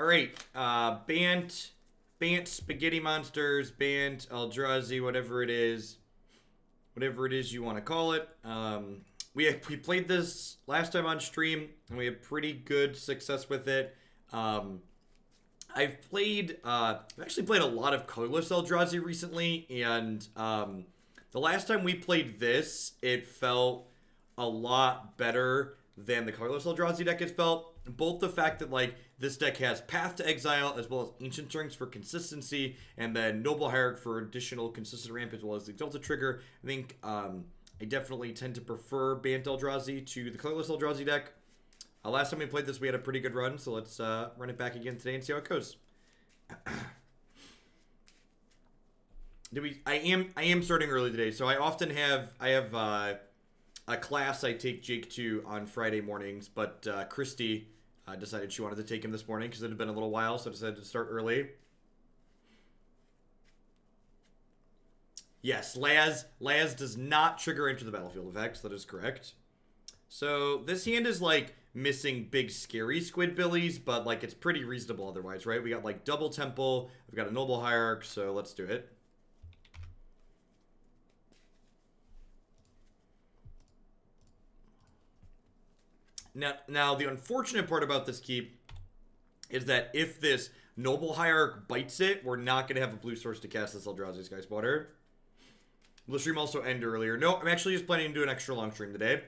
Alright, Bant, Spaghetti Monsters, Bant, Eldrazi, whatever it is you want to call it. We played this last time on stream, and we had pretty good success with it. I've actually played a lot of colorless Eldrazi recently, and the last time we played this, it felt a lot better than the colorless Eldrazi deck has felt. Both the fact that, like, this deck has Path to Exile as well as Ancient Strengths for consistency, and then Noble Hierarch for additional consistent ramp as well as the Delta trigger. I think I definitely tend to prefer Bant Eldrazi to the colorless Eldrazi deck. Last time we played this, we had a pretty good run, so let's run it back again today and see how it goes. I am starting early today, so I often have a class I take Jake to on Friday mornings, but Christy decided she wanted to take him this morning because it had been a little while, so I decided to start early. Yes, Laz does not trigger into the battlefield effects. That is correct. So this hand is like missing big scary Squidbillies, but like it's pretty reasonable otherwise, right? We got like double Temple, we've got a Noble Hierarch, so let's do it. Now the unfortunate part about this keep is that if this Noble Hierarch bites it, we're not going to have a blue source to cast this Eldrazi Skyspawner. Will the stream also end earlier? No, I'm actually just planning to do an extra long stream today.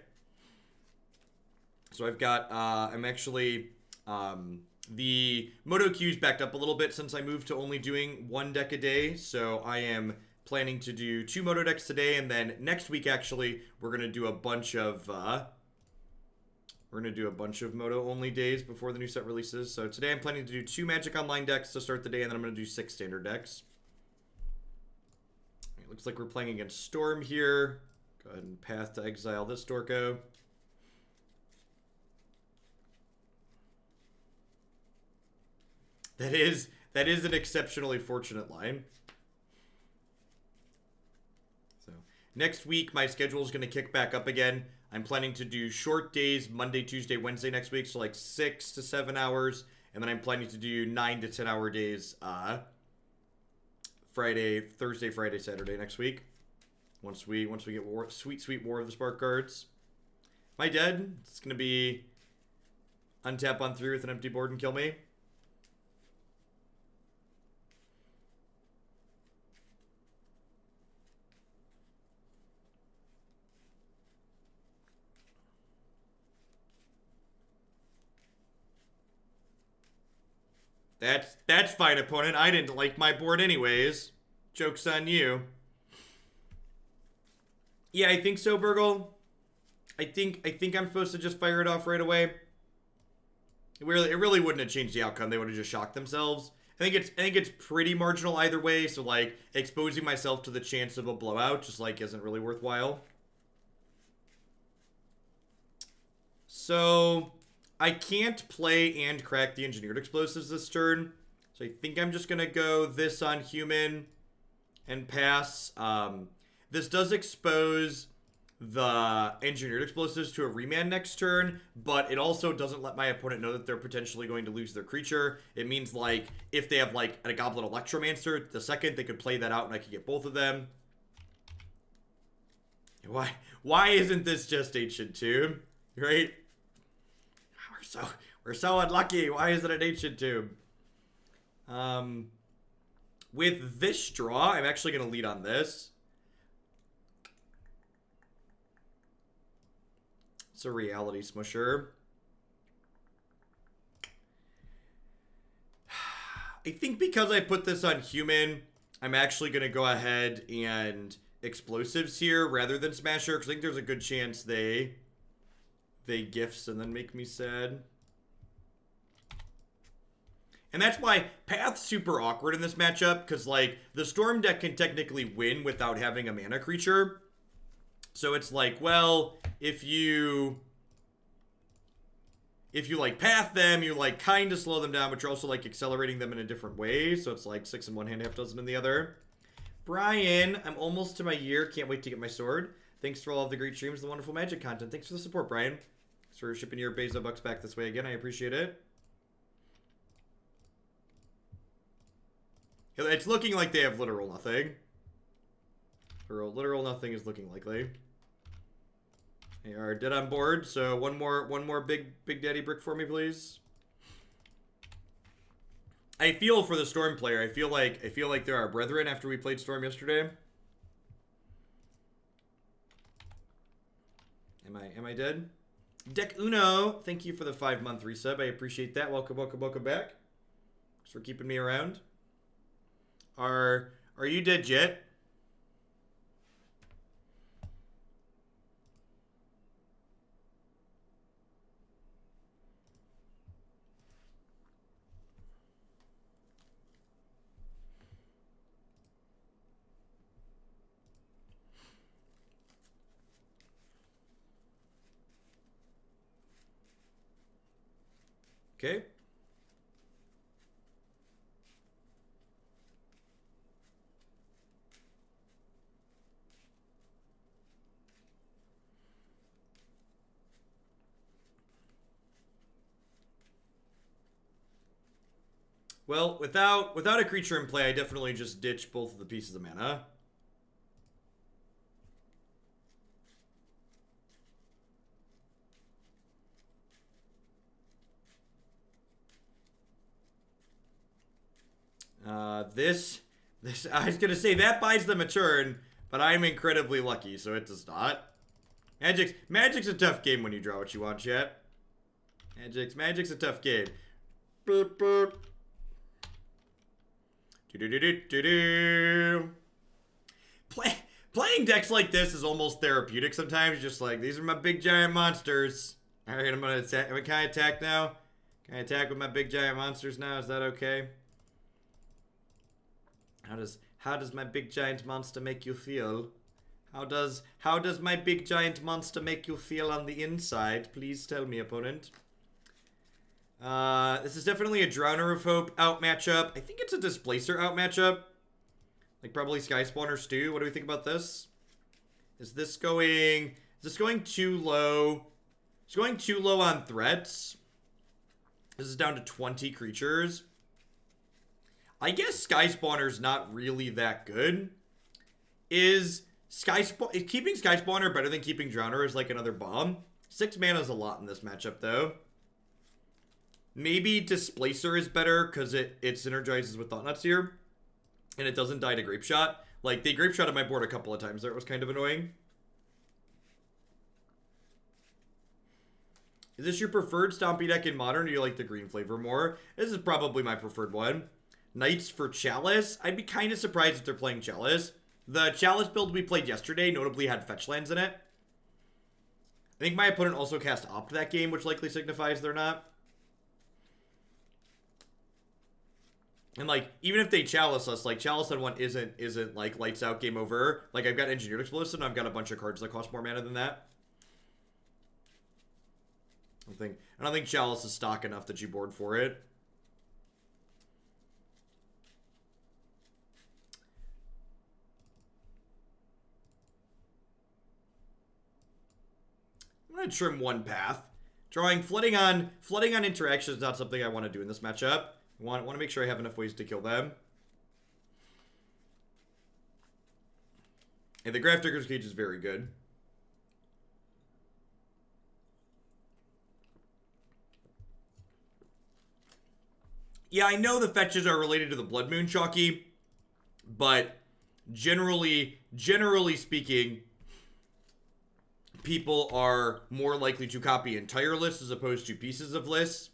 So I've got, I'm actually, the Moto queue's backed up a little bit since I moved to only doing one deck a day. So I am planning to do 2 Moto decks today, and then next week, actually, we're going to do a bunch of, Moto-only days before the new set releases. So today I'm planning to do 2 Magic Online decks to start the day, and then I'm going to do 6 standard decks. It looks like we're playing against Storm here. Go ahead and Path to Exile this Dorko. That is an exceptionally fortunate line. So next week, my schedule is going to kick back up again. I'm planning to do short days, Monday, Tuesday, Wednesday next week, so like 6 to 7 hours. And then I'm planning to do 9 to 10 hour days Thursday, Friday, Saturday next week. Once we get sweet War of the Spark cards. Am I dead? It's going to be untap on 3 with an empty board and kill me. That's fine, opponent. I didn't like my board anyways. Joke's on you. Yeah, I think so, Burgle. I think I'm supposed to just fire it off right away. It really wouldn't have changed the outcome. They would have just shocked themselves. I think it's pretty marginal either way, so like exposing myself to the chance of a blowout just like isn't really worthwhile. So I can't play and crack the Engineered Explosives this turn. So I think I'm just going to go this on human and pass. This does expose the Engineered Explosives to a remand next turn, but it also doesn't let my opponent know that they're potentially going to lose their creature. It means, like, if they have, like, a Goblin Electromancer, the second they could play that out and I could get both of them. Why isn't this just Ancient Tomb? Right? We're so unlucky. Why is it an Ancient Tomb? With this draw, I'm actually going to lead on this. It's a Reality Smusher. I think because I put this on human, I'm actually going to go ahead and Explosives here rather than Smasher, because I think there's a good chance they gifts and then make me sad. And that's why Path's super awkward in this matchup, because, like, the Storm deck can technically win without having a mana creature. So it's like, well, if you like, Path them, you, like, kind of slow them down, but you're also, like, accelerating them in a different way. So it's, like, 6 in one hand, half dozen in the other. Brian, I'm almost to my year. Can't wait to get my sword. Thanks for all of the great streams, the wonderful Magic content. Thanks for the support, Brian. Thanks for shipping your Beza bucks back this way again. I appreciate it. It's looking like they have literal nothing. Literal nothing is looking likely. They are dead on board, so one more big daddy brick for me, please. I feel for the Storm player. I feel like they're our brethren after we played Storm yesterday. Am I dead? Deck Uno, thank you for the 5-month resub. I appreciate that. Welcome back. Thanks for keeping me around. Are you dead, Jet? Okay. Well, without a creature in play, I definitely just ditch both of the pieces of mana. This, I was gonna say that buys them a turn, but I'm incredibly lucky, so it does not. Magic's a tough game when you draw what you want, chat. Magic's a tough game. Boop, boop. Playing decks like this is almost therapeutic sometimes. Just like, these are my big giant monsters. Alright, I'm gonna attack. Can I attack now? Can I attack with my big giant monsters now? Is that okay? How does my big giant monster make you feel? How does my big giant monster make you feel on the inside? Please tell me, opponent. This is definitely a Drowner of Hope out matchup. I think it's a Displacer out matchup. Like probably Skyspawner Stew. What do we think about this? Is this going too low? It's going too low on threats. This is down to 20 creatures. I guess Skyspawner's not really that good. Is keeping Skyspawner better than keeping Drowner is like another bomb? 6 mana is a lot in this matchup, though. Maybe Displacer is better because it synergizes with Thought-Knot Seer. And it doesn't die to Grape Shot. Like, they Grape Shotted my board a couple of times there. It was kind of annoying. Is this your preferred Stompy deck in Modern, or do you like the green flavor more? This is probably my preferred one. Knights for Chalice. I'd be kind of surprised if they're playing Chalice. The Chalice build we played yesterday notably had fetch lands in it. I think my opponent also cast Opt that game, which likely signifies they're not. And like, even if they Chalice us, like Chalice on one isn't like lights out, game over. Like, I've got Engineered Explosive and I've got a bunch of cards that cost more mana than that. I don't think Chalice is stock enough that you board for it. I'm gonna trim one path. Flooding on interaction is not something I want to do in this matchup. I want to make sure I have enough ways to kill them. And the Grafdigger's Cage is very good. Yeah, I know the fetches are related to the Blood Moon, Chalky, but generally speaking, people are more likely to copy entire lists as opposed to pieces of lists.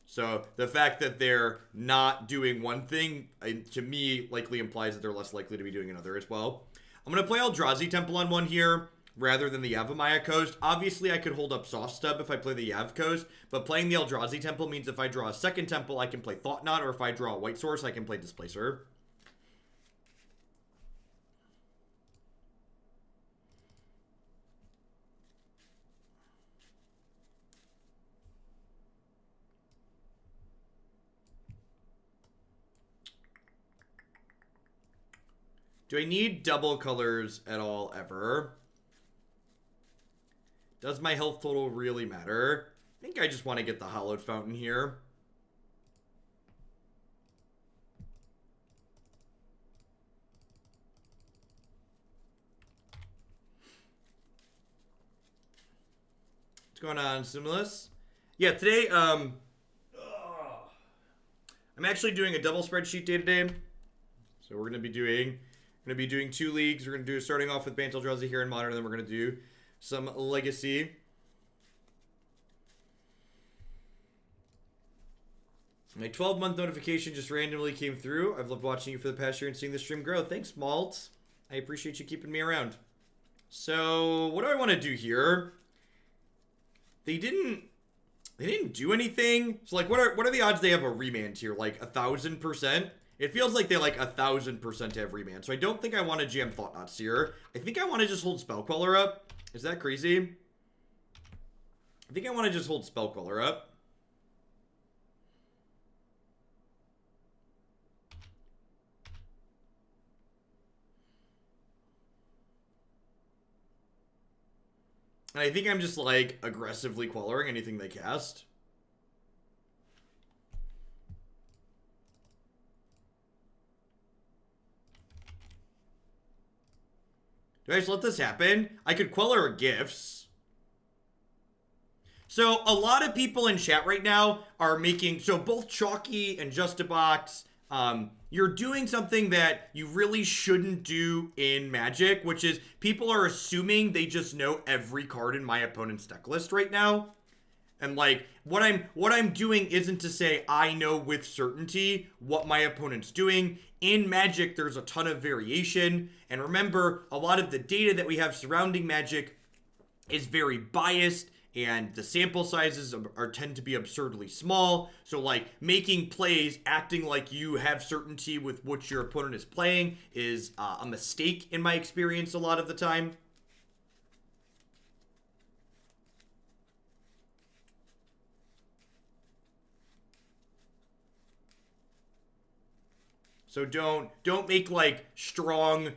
So the fact that they're not doing one thing, to me, likely implies that they're less likely to be doing another as well. I'm going to play Eldrazi Temple on one here, rather than the Yavimaya Coast. Obviously, I could hold up Soft Stub if I play the Yav Coast, but playing the Eldrazi Temple means if I draw a second Temple, I can play Thought-Knot, or if I draw a White Source, I can play Displacer. Do I need double colors at all, ever? Does my health total really matter? I think I just want to get the Hallowed Fountain here. What's going on, Stimulus? Yeah, today, I'm actually doing a double spreadsheet day today. So we're gonna be doing 2 leagues. We're gonna do starting off with Bant Eldrazi here in Modern, and then we're gonna do some Legacy. My 12-month notification just randomly came through. I've loved watching you for the past year and seeing the stream grow. Thanks, Malt. I appreciate you keeping me around. So, what do I want to do here? They didn't do anything. So, like, what are the odds they have a remand here? Like 1,000%? It feels like they like 1,000% have remand. So I don't think I want to jam Thought-Knot Seer. I think I want to just hold Spell Queller up. Is that crazy? I think I want to just hold Spell Queller up. And I think I'm just, like, aggressively Quellering anything they cast. Do I just let this happen? I could Queller Gifts. So, a lot of people in chat right now are making... So, both Chalky and Justabox, you're doing something that you really shouldn't do in Magic, which is people are assuming they just know every card in my opponent's deck list right now. And like, what I'm doing isn't to say I know with certainty what my opponent's doing. In Magic, there's a ton of variation. And remember, a lot of the data that we have surrounding Magic is very biased. And the sample sizes tend to be absurdly small. So, like, making plays, acting like you have certainty with what your opponent is playing is a mistake in my experience a lot of the time. So don't make like strong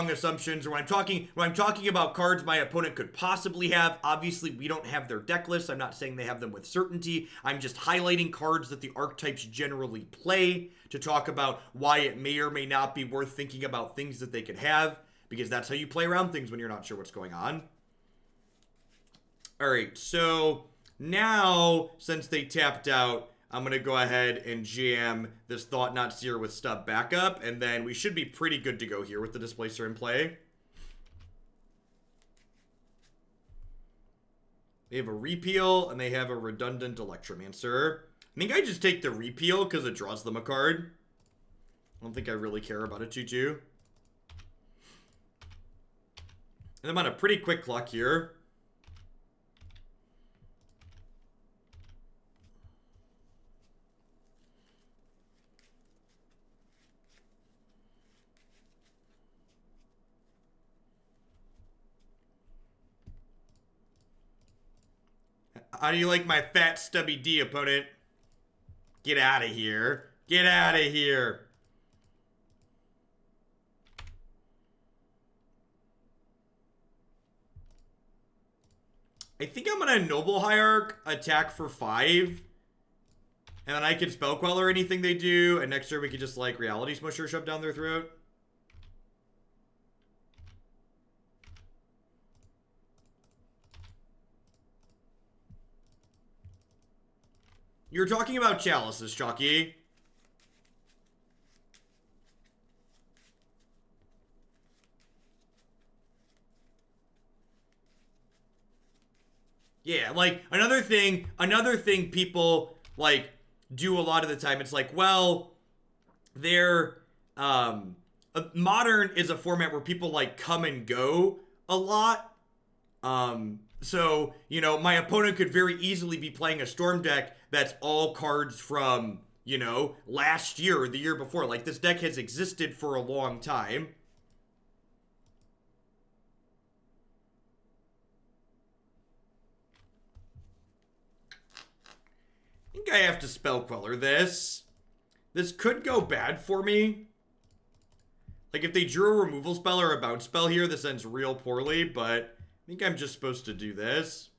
assumptions. Or when I'm talking about cards my opponent could possibly have, obviously we don't have their deck list. I'm not saying they have them with certainty. I'm just highlighting cards that the archetypes generally play to talk about why it may or may not be worth thinking about things that they could have, because that's how you play around things when you're not sure what's going on. All right, so now since they tapped out, I'm going to go ahead and jam this Thought-Knot Seer with Stub backup, and then we should be pretty good to go here with the Displacer in play. They have a Repeal, and they have a redundant Electromancer. I think I just take the Repeal because it draws them a card. I don't think I really care about a 2-2. And I'm on a pretty quick clock here. How do you like my fat, stubby D, opponent? Get out of here. Get out of here. I think I'm going to Noble Hierarch, attack for 5. And then I can Spell Queller anything they do. And next turn we can just, like, Reality Smusher shove down their throat. You're talking about Chalices, Chalky. Yeah, like, another thing people, like, do a lot of the time, it's like, well, Modern is a format where people, like, come and go a lot. So, you know, my opponent could very easily be playing a Storm deck that's all cards from, you know, last year or the year before. Like, this deck has existed for a long time. I think I have to Spell Queller this. This could go bad for me. Like, if they drew a removal spell or a bounce spell here, this ends real poorly, but I think I'm just supposed to do this.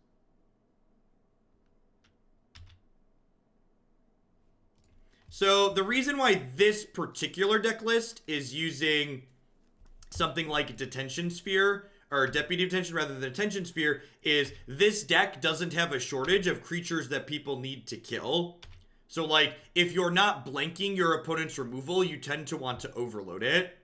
So the reason why this particular deck list is using something like a Detention Sphere or Deputy of Detention rather than Attention Sphere, is this deck doesn't have a shortage of creatures that people need to kill. So, like, if you're not blanking your opponent's removal, you tend to want to overload it.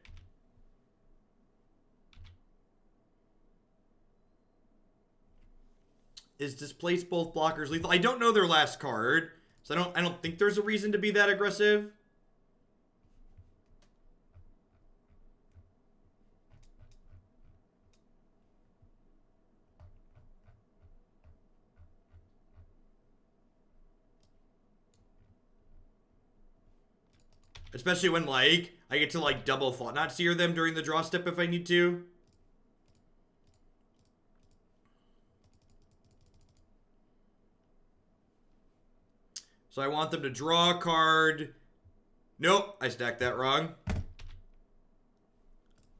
Is Displace both blockers lethal? I don't know their last card, so I don't think there's a reason to be that aggressive. Especially when, like, I get to, like, double Thought-Knot Seer them during the draw step if I need to. So I want them to draw a card. Nope, I stacked that wrong.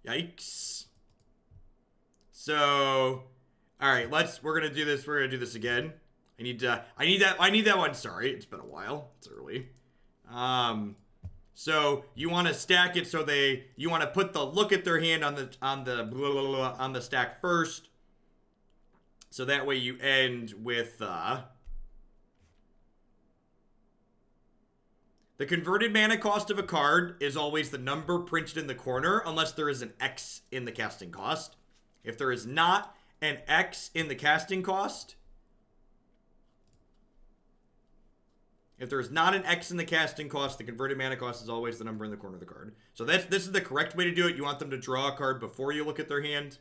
Yikes. So, all right, we're gonna do this. We're gonna do this again. I need that one. Sorry, it's been a while. It's early. So you want to stack it so you want to put the look at their hand on the stack first. So that way you end with the converted mana cost of a card is always the number printed in the corner unless there is an X in the casting cost. If there is not an X in the casting cost, if there is not an X in the casting cost, the converted mana cost is always the number in the corner of the card. So this is the correct way to do it. You want them to draw a card before you look at their hand.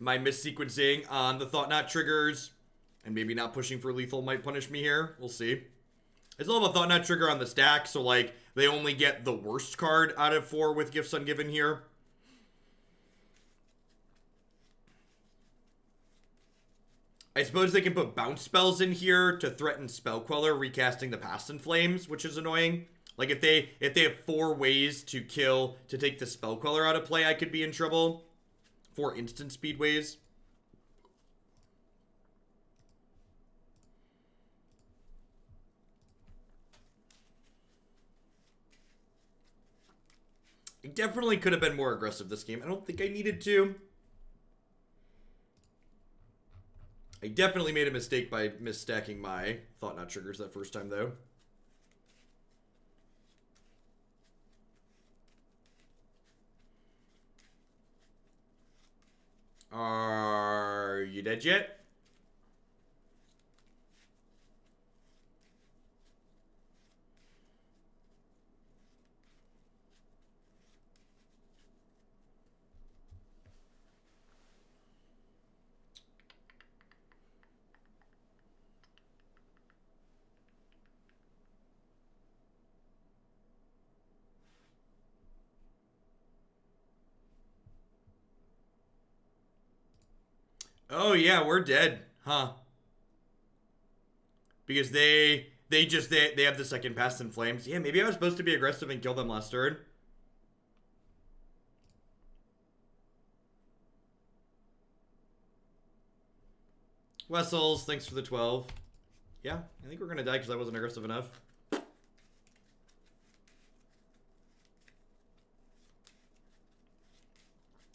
My missequencing on the Thought-Knot triggers and maybe not pushing for lethal might punish me here. We'll see. It's all about Thought-Knot trigger on the stack, so like they only get the worst card out of 4 with Gifts Ungiven here. I suppose they can put bounce spells in here to threaten Spell Queller recasting the Past in Flames, which is annoying. Like if they have 4 ways to take the Spell Queller out of play, I could be in trouble. 4 instant speedways. I definitely could have been more aggressive this game. I don't think I needed to. I definitely made a mistake by misstacking my Thought-Knot triggers that first time, though. Are you dead yet? Oh yeah, we're dead, huh? Because they have the second Past in Flames. Yeah, maybe I was supposed to be aggressive and kill them last turn. Wessels, thanks for the 12. Yeah, I think we're gonna die because I wasn't aggressive enough.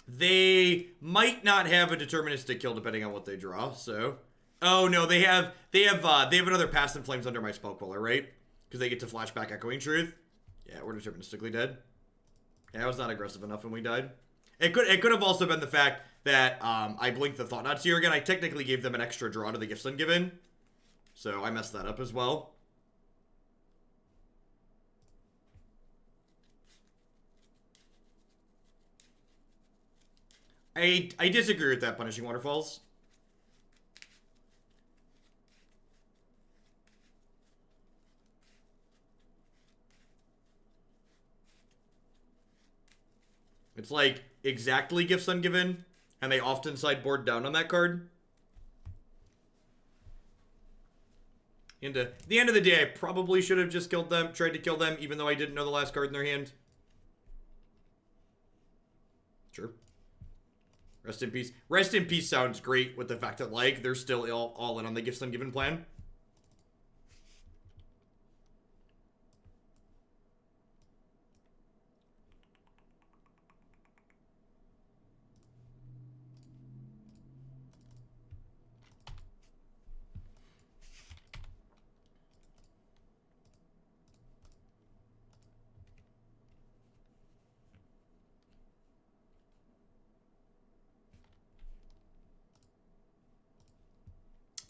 They might not have a deterministic kill depending on what they draw, so. Oh no, they have another Past in Flames under my Spell Queller, right? Because they get to flashback Echoing Truth. Yeah, we're deterministically dead. Yeah, I was not aggressive enough when we died. It could have also been the fact that I blinked the Thought-Knot Seer again. I technically gave them an extra draw to the Gifts Ungiven, so I messed that up as well. I disagree with that, Punishing Waterfalls. It's like exactly Gifts Ungiven, and they often sideboard down on that card. the end of the day, I probably should have just killed them, tried to kill them, even though I didn't know the last card in their hand. Sure. Rest in peace. Rest in peace sounds great with the fact that, like, they're still all in on the Gifts Ungiven plan.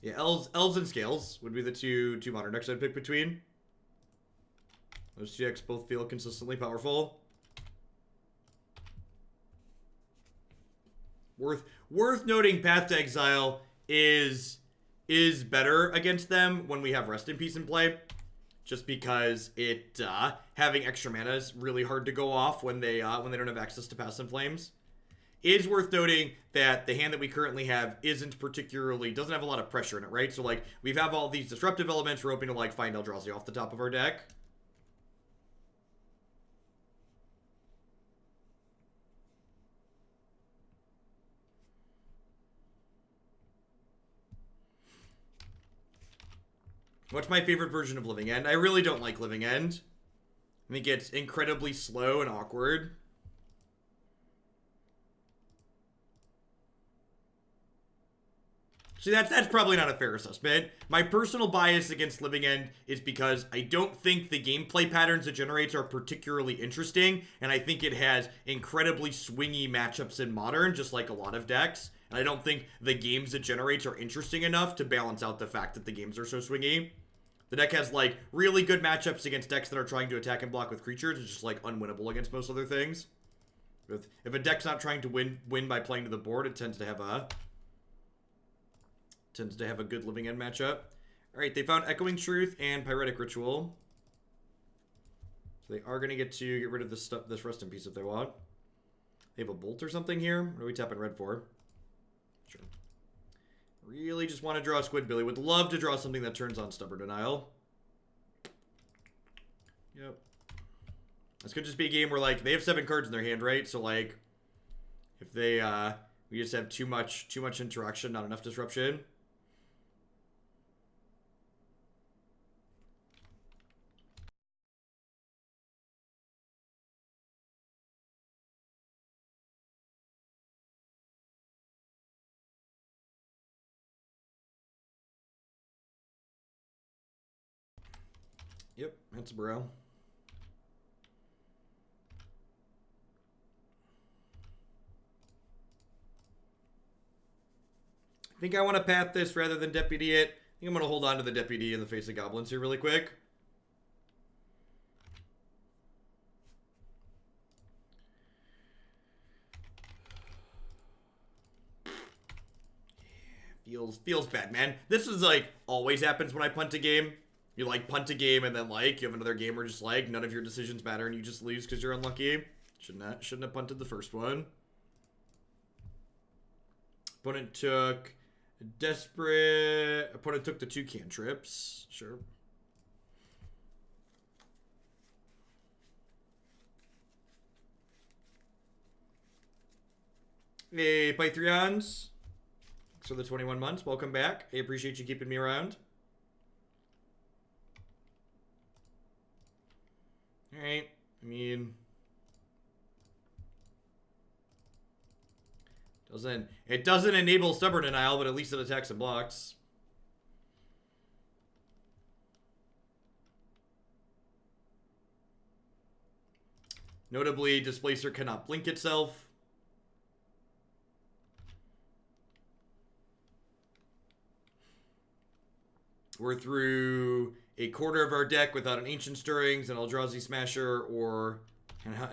Yeah, Elves and Scales would be the two modern decks I'd pick between. Those two decks both feel consistently powerful. Worth noting, Path to Exile is better against them when we have Rest in Peace in play, just because it having extra mana is really hard to go off when they don't have access to Past in Flames. It is worth noting that the hand that we currently have doesn't have a lot of pressure in it, right? So, like, we have all these disruptive elements. We're hoping to, like, find Eldrazi off the top of our deck. What's my favorite version of Living End? I really don't like Living End. I think it's incredibly slow and awkward. See, that's probably not a fair assessment. My personal bias against Living End is because I don't think the gameplay patterns it generates are particularly interesting, and I think it has incredibly swingy matchups in Modern, just like a lot of decks. And I don't think the games it generates are interesting enough to balance out the fact that the games are so swingy. The deck has, like, really good matchups against decks that are trying to attack and block with creatures. It's just, like, unwinnable against most other things. If a deck's not trying to win by playing to the board, it tends to have a good Living End matchup. Alright, they found Echoing Truth and Pyretic Ritual. So they are going to get rid of this Rest in Peace if they want. They have a Bolt or something here. What are we tapping red for? Sure. Really just want to draw a Squidbilly. Would love to draw something that turns on Stubborn Denial. Yep. This could just be a game where, like, they have 7 cards in their hand, right? So, like, if they, we just have too much interaction, not enough disruption. Yep, that's a bro. I think I want to path this rather than Deputy it. I think I'm going to hold on to the Deputy in the face of Goblins here really quick. Yeah, feels bad, man. This is, like, always happens when I punt a game. You, like, punt a game and then, like, you have another game where just, like, none of your decisions matter and you just lose because you're unlucky. Shouldn't have punted the first one. Opponent took Desperate. Opponent took the 2 cantrips. Sure. Hey, Pythrions. Thanks for the 21 months. Welcome back. I appreciate you keeping me around. Alright, I mean, it doesn't enable Stubborn Denial, but at least it attacks and blocks. Notably, Displacer cannot blink itself. We're through a quarter of our deck without an Ancient Stirrings, an Eldrazi Smasher, or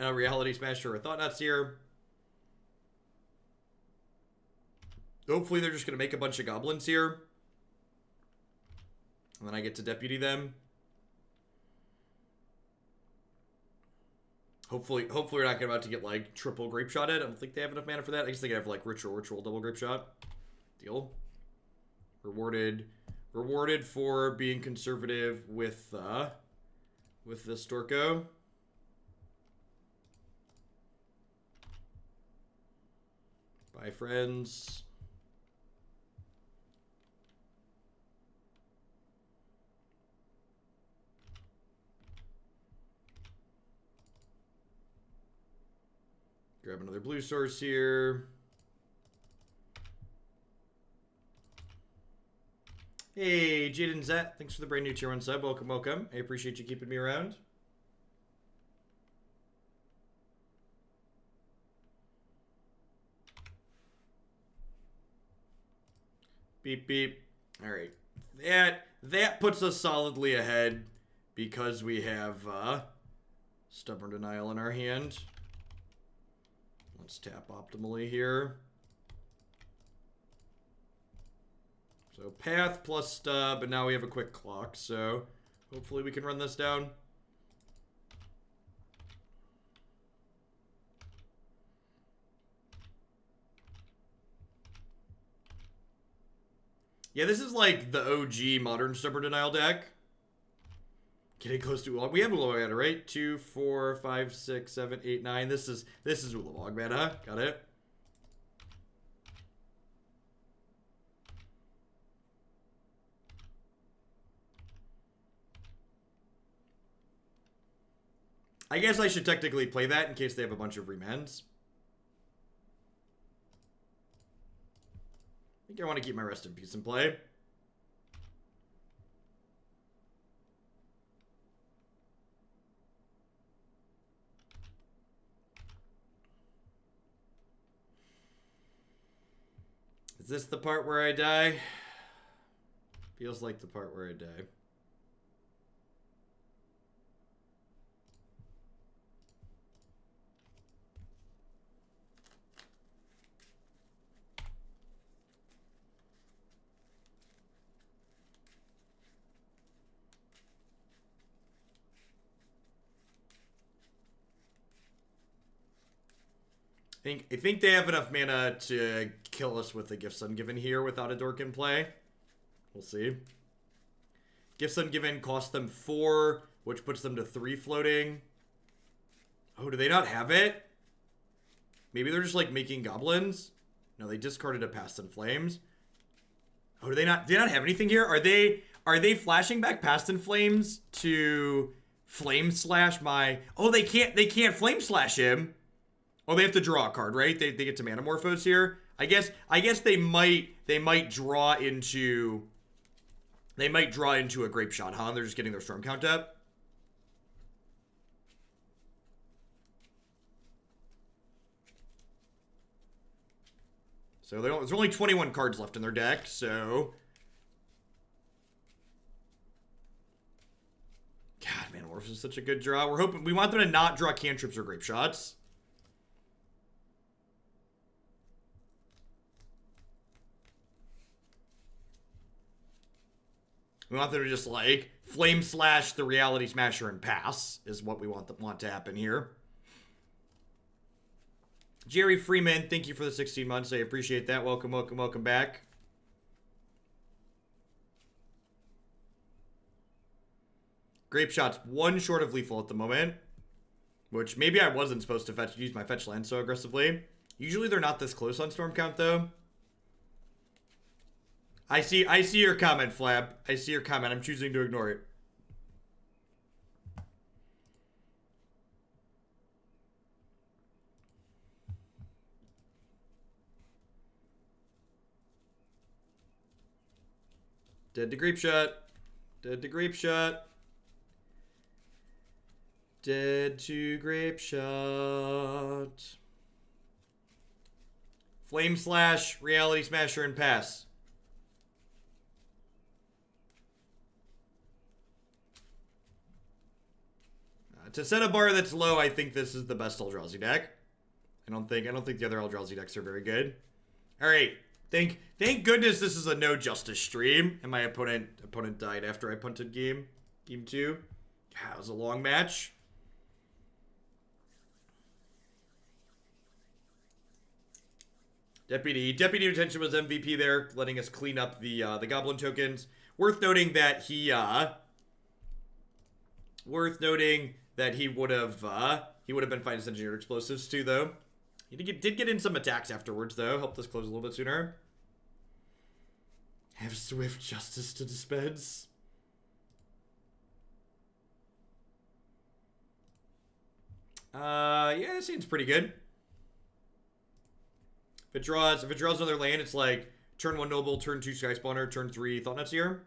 a Reality Smasher, or a Thought-Knot Seer. Hopefully they're just going to make a bunch of Goblins here. And then I get to Deputy them. Hopefully we're not about to get, like, triple Grape Shotted. I don't think they have enough mana for that. I guess they could have, like, Ritual, double Grape Shot. Deal. Rewarded Rewarded for being conservative with the Storko. Bye, friends. Grab another blue source here. Hey, Jaden Zet, thanks for the brand new tier 1 sub. Welcome, welcome. I appreciate you keeping me around. Beep, beep. All right. That puts us solidly ahead because we have Stubborn Denial in our hand. Let's tap optimally here. So path plus stub, but now we have a quick clock, so hopefully we can run this down. Yeah, this is like the OG modern Stubborn Denial deck. Getting close to we have Ulawag mana, right? 2, 4, 5, 6, 7, 8, 9. This is Ulawag mana. Got it. I guess I should technically play that in case they have a bunch of remans. I think I want to keep my Rest in Peace in play. Is this the part where I die? Feels like the part where I die. I think they have enough mana to kill us with the Gifts Ungiven here without a Dork in play. We'll see. Gifts Ungiven cost them 4, which puts them to 3 floating. Oh, do they not have it? Maybe they're just like making goblins? No, they discarded a Past in Flames. Oh, do they not have anything here? Are they flashing back Past in Flames to flame slash my... Oh, they can't flame slash him. Oh, they have to draw a card, right? They get to Manamorphose here. I guess they might draw into a Grape Shot, huh? They're just getting their storm count up. So there's only 21 cards left in their deck, so God, Manamorphose is such a good draw. We want them to not draw cantrips or Grape Shots. We want them to just, like, flame slash the Reality Smasher and pass is what we want to happen here. Jerry Freeman, thank you for the 16 months. I appreciate that. Welcome, welcome, welcome back. Grape Shot's 1 short of lethal at the moment, which maybe I wasn't supposed to use my fetch land so aggressively. Usually they're not this close on storm count, though. I see your comment, Flab. I see your comment. I'm choosing to ignore it. Dead to Grape Shot. Dead to Grape Shot. Dead to Grape Shot. Flame Slash, Reality Smasher, and pass. To set a bar that's low, I think this is the best Eldrazi deck. I don't think the other Eldrazi decks are very good. All right, thank goodness this is a no justice stream, and my opponent died after I punted game 2. God, it was a long match. Deputy of Detention was MVP there, letting us clean up the Goblin tokens. Worth noting that he would have been fine as engineered explosives too, though. He did get in some attacks afterwards, though. Helped us close a little bit sooner. Have swift justice to dispense. Yeah, that seems pretty good. If it draws another land, it's like turn 1 Noble, turn 2 Skyspawner, turn 3 Thought-Knot Seer.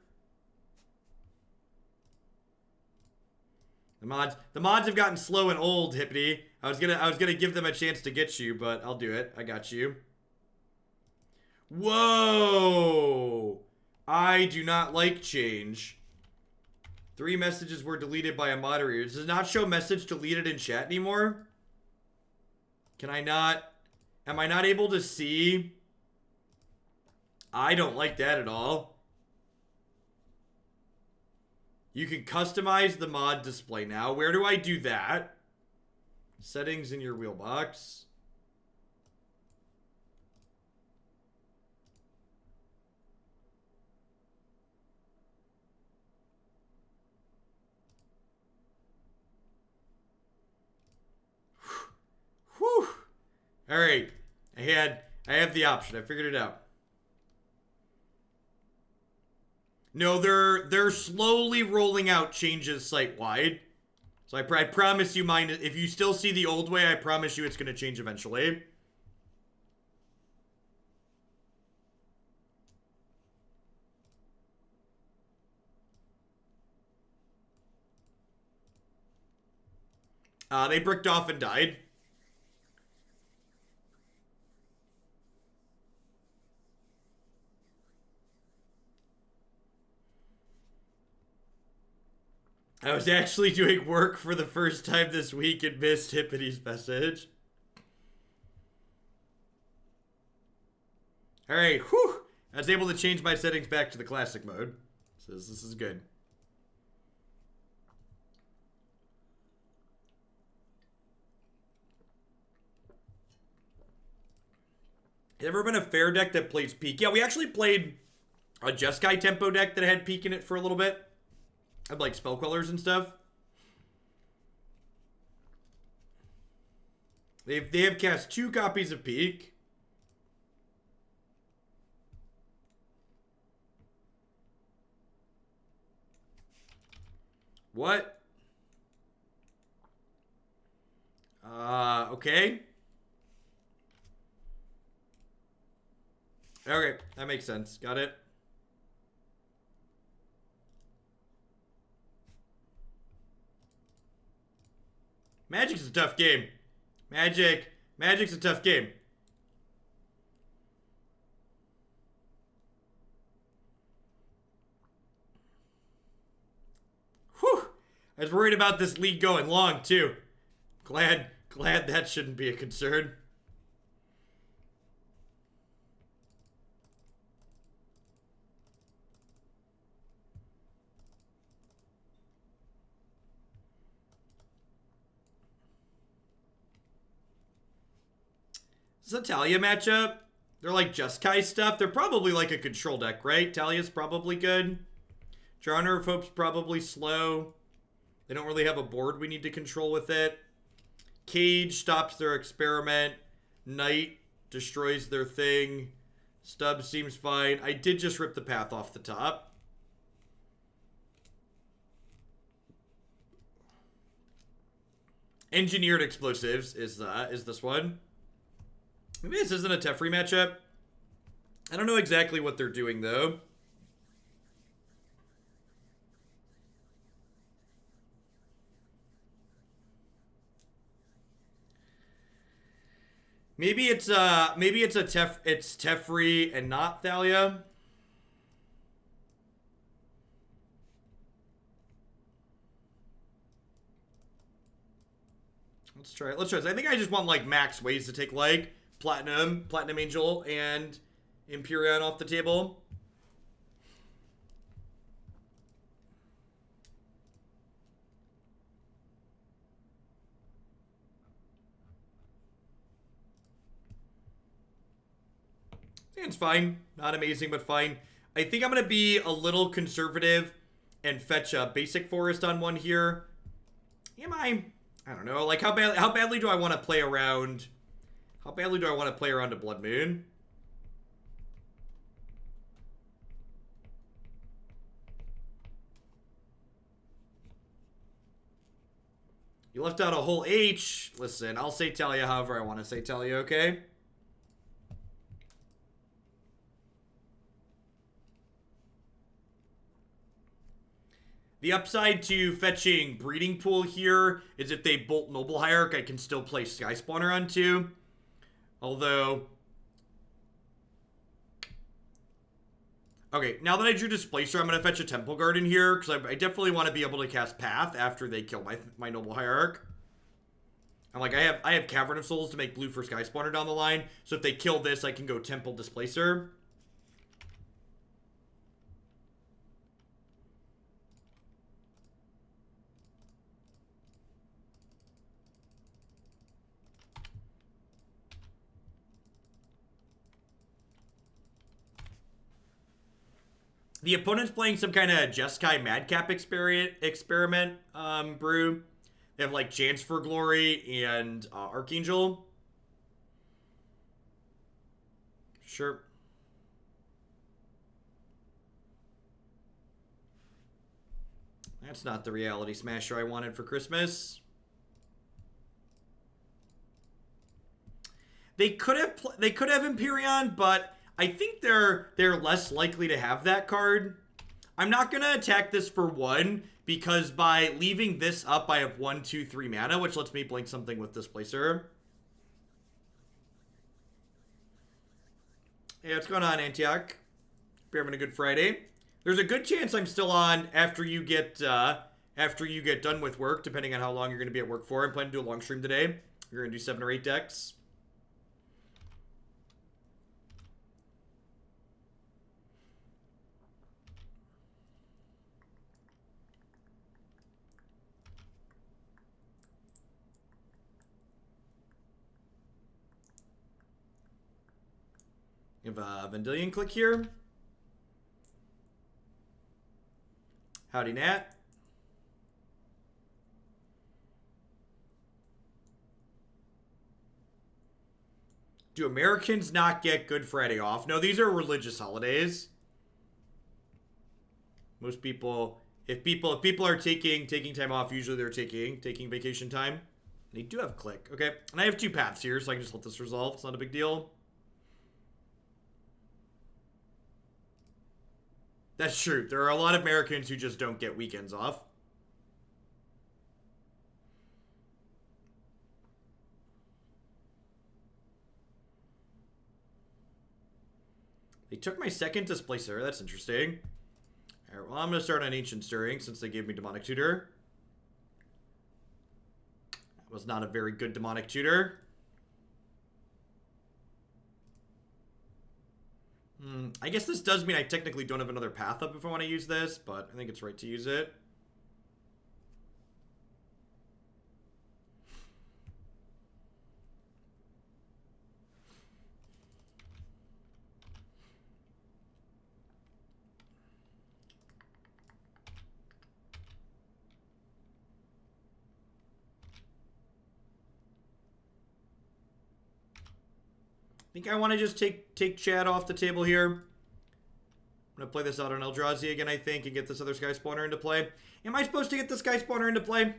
The mods have gotten slow and old, Hippity. I was gonna give them a chance to get you, but I'll do it. I got you. Whoa! I do not like change. 3 messages were deleted by a moderator. Does it not show message deleted in chat anymore? Can I not? Am I not able to see? I don't like that at all. You can customize the mod display now. Where do I do that? Settings in your wheelbox. Whew. All right. I have the option. I figured it out. No, they're slowly rolling out changes site-wide. So I promise you mine, if you still see the old way, I promise you it's going to change eventually. They bricked off and died. I was actually doing work for the first time this week and missed Hippity's message. Alright, whew. I was able to change my settings back to the classic mode. So this is good. Has ever been a fair deck that plays Peak? Yeah, we actually played a Jeskai tempo deck that had Peak in it for a little bit. I'd like Spell Quellers and stuff. They have cast 2 copies of Peak. What? Okay. Okay, that makes sense. Got it. Magic's a tough game. Magic's a tough game. Whew. I was worried about this league going long, too. Glad that shouldn't be a concern. Is this a Thalia matchup? They're like Jeskai stuff. They're probably like a control deck, right? Talia's probably good. Jarner of Hope's probably slow. They don't really have a board we need to control with it. Cage stops their experiment. Knight destroys their thing. Stub seems fine. I did just rip the path off the top. Engineered explosives is this one. Maybe this isn't a Teferi matchup. I don't know exactly what they're doing, though. Maybe it's Teferi and not Thalia. Let's try it. I think I just want like max ways to take like Platinum Angel, and Empyrean off the table. It's fine. Not amazing, but fine. I think I'm going to be a little conservative and fetch a basic forest on one here. Am I? I don't know. Like, how badly do I want to play around? How badly do I want to play around a Blood Moon? You left out a whole H. Listen, I'll say Thalia however I want to say Thalia, okay? The upside to fetching Breeding Pool here is if they bolt Noble Hierarch, I can still play Skyspawner on 2. Although... Okay, now that I drew Displacer, I'm going to fetch a Temple Garden here, because I definitely want to be able to cast Path after they kill my Noble Hierarch. And like, I have Cavern of Souls to make blue for Skyspawner down the line, so if they kill this, I can go Temple Displacer. The opponent's playing some kind of Jeskai Madcap experiment brew. They have like Chance for Glory and Archangel. Sure. That's not the Reality Smasher I wanted for Christmas. They could have Empyrean, but I think they're less likely to have that card. I'm not going to attack this for 1, because by leaving this up, I have 1, 2, 3 mana, which lets me blink something with Displacer. Hey, what's going on, Antioch? Hope you're having a good Friday. There's a good chance I'm still on after you get done with work, depending on how long you're going to be at work for. I'm planning to do a long stream today. We're going to do 7 or 8 decks. We have a Vendilion click here. Howdy, Nat. Do Americans not get Good Friday off? No, these are religious holidays. Most people, if people are taking time off, usually they're taking vacation time. They do have click. Okay. And I have 2 paths here, so I can just let this resolve. It's not a big deal. That's true. There are a lot of Americans who just don't get weekends off. They took my second Displacer. That's interesting. All right, well, I'm going to start on Ancient Stirring since they gave me Demonic Tutor. That was not a very good Demonic Tutor. I guess this does mean I technically don't have another path up if I want to use this, but I think it's right to use it. I think I want to just take Chad off the table here. I'm going to play this out on Eldrazi again, I think, and get this other Skyspawner into play. Am I supposed to get the Skyspawner into play?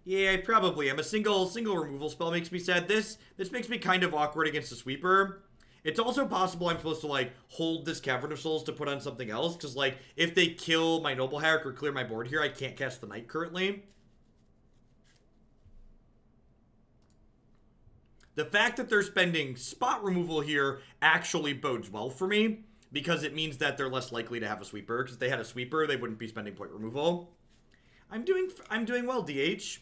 Yeah, I probably am. A single removal spell makes me sad. This makes me kind of awkward against a sweeper. It's also possible I'm supposed to, like, hold this Cavern of Souls to put on something else. Because, like, if they kill my Noble Hierarch or clear my board here, I can't cast the Knight currently. The fact that they're spending spot removal here actually bodes well for me, because it means that they're less likely to have a sweeper. Because if they had a sweeper, they wouldn't be spending point removal. I'm doing well, DH.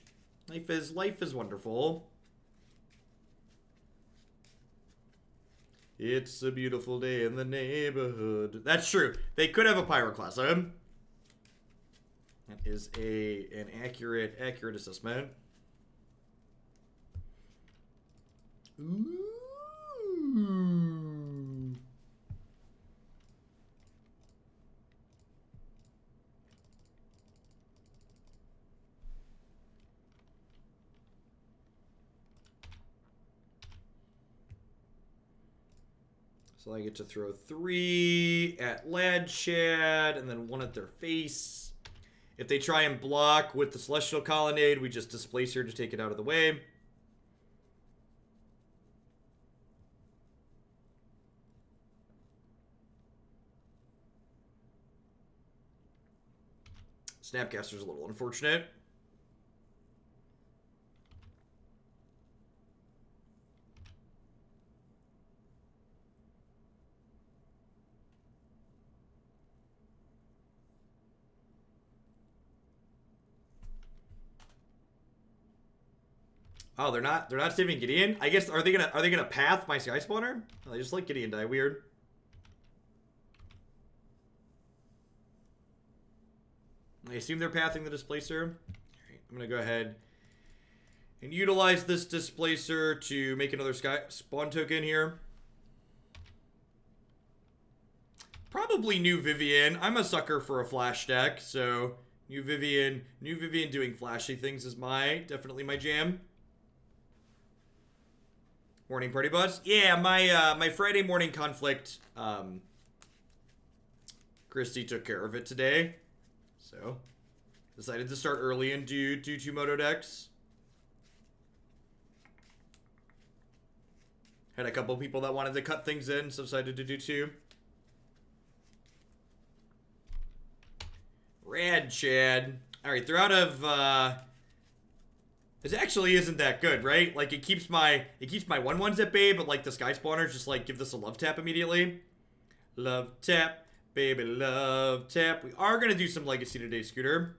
Life is wonderful. It's a beautiful day in the neighborhood. That's true. They could have a Pyroclasm. That is an accurate assessment. Ooh. So I get to throw 3 at Lad Chad and then 1 at their face. If they try and block with the Celestial Colonnade, we just Displacer to take it out of the way. Snapcaster's a little unfortunate. Oh, they're not saving Gideon? I guess are they gonna path my Skyspawner? Oh, they just let Gideon die. Weird. I assume they're pathing the Displacer. Alright, I'm gonna go ahead and utilize this Displacer to make another Sky Spawn token here. Probably New Vivian. I'm a sucker for a flash deck, so New Vivian doing flashy things is definitely my jam. Morning party bus? Yeah, my Friday morning conflict, Christy took care of it today. So, decided to start early and do 2 Moto decks. Had a couple people that wanted to cut things in, so decided to do 2. Rad Chad. Alright, they're out of, this actually isn't that good, right? Like, it keeps my 1/1s at bay, but, like, the Skyspawner just, like, give this a love tap immediately. Love tap, baby, love tap. We are going to do some Legacy today, Scooter.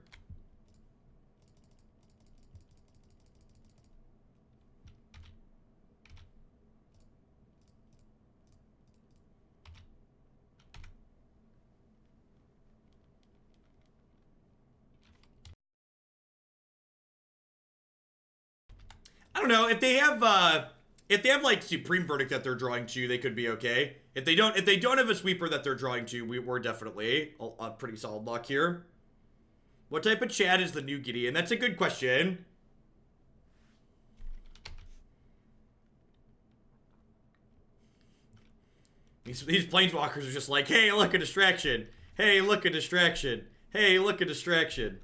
I don't know if they have like Supreme Verdict that they're drawing to, they could be okay. If they don't have a sweeper that they're drawing to, we're definitely a pretty solid lock here. What type of Chad is the new Gideon? That's a good question. These planeswalkers are just like, hey, look, a distraction. Hey, look, a distraction. Hey, look, a distraction.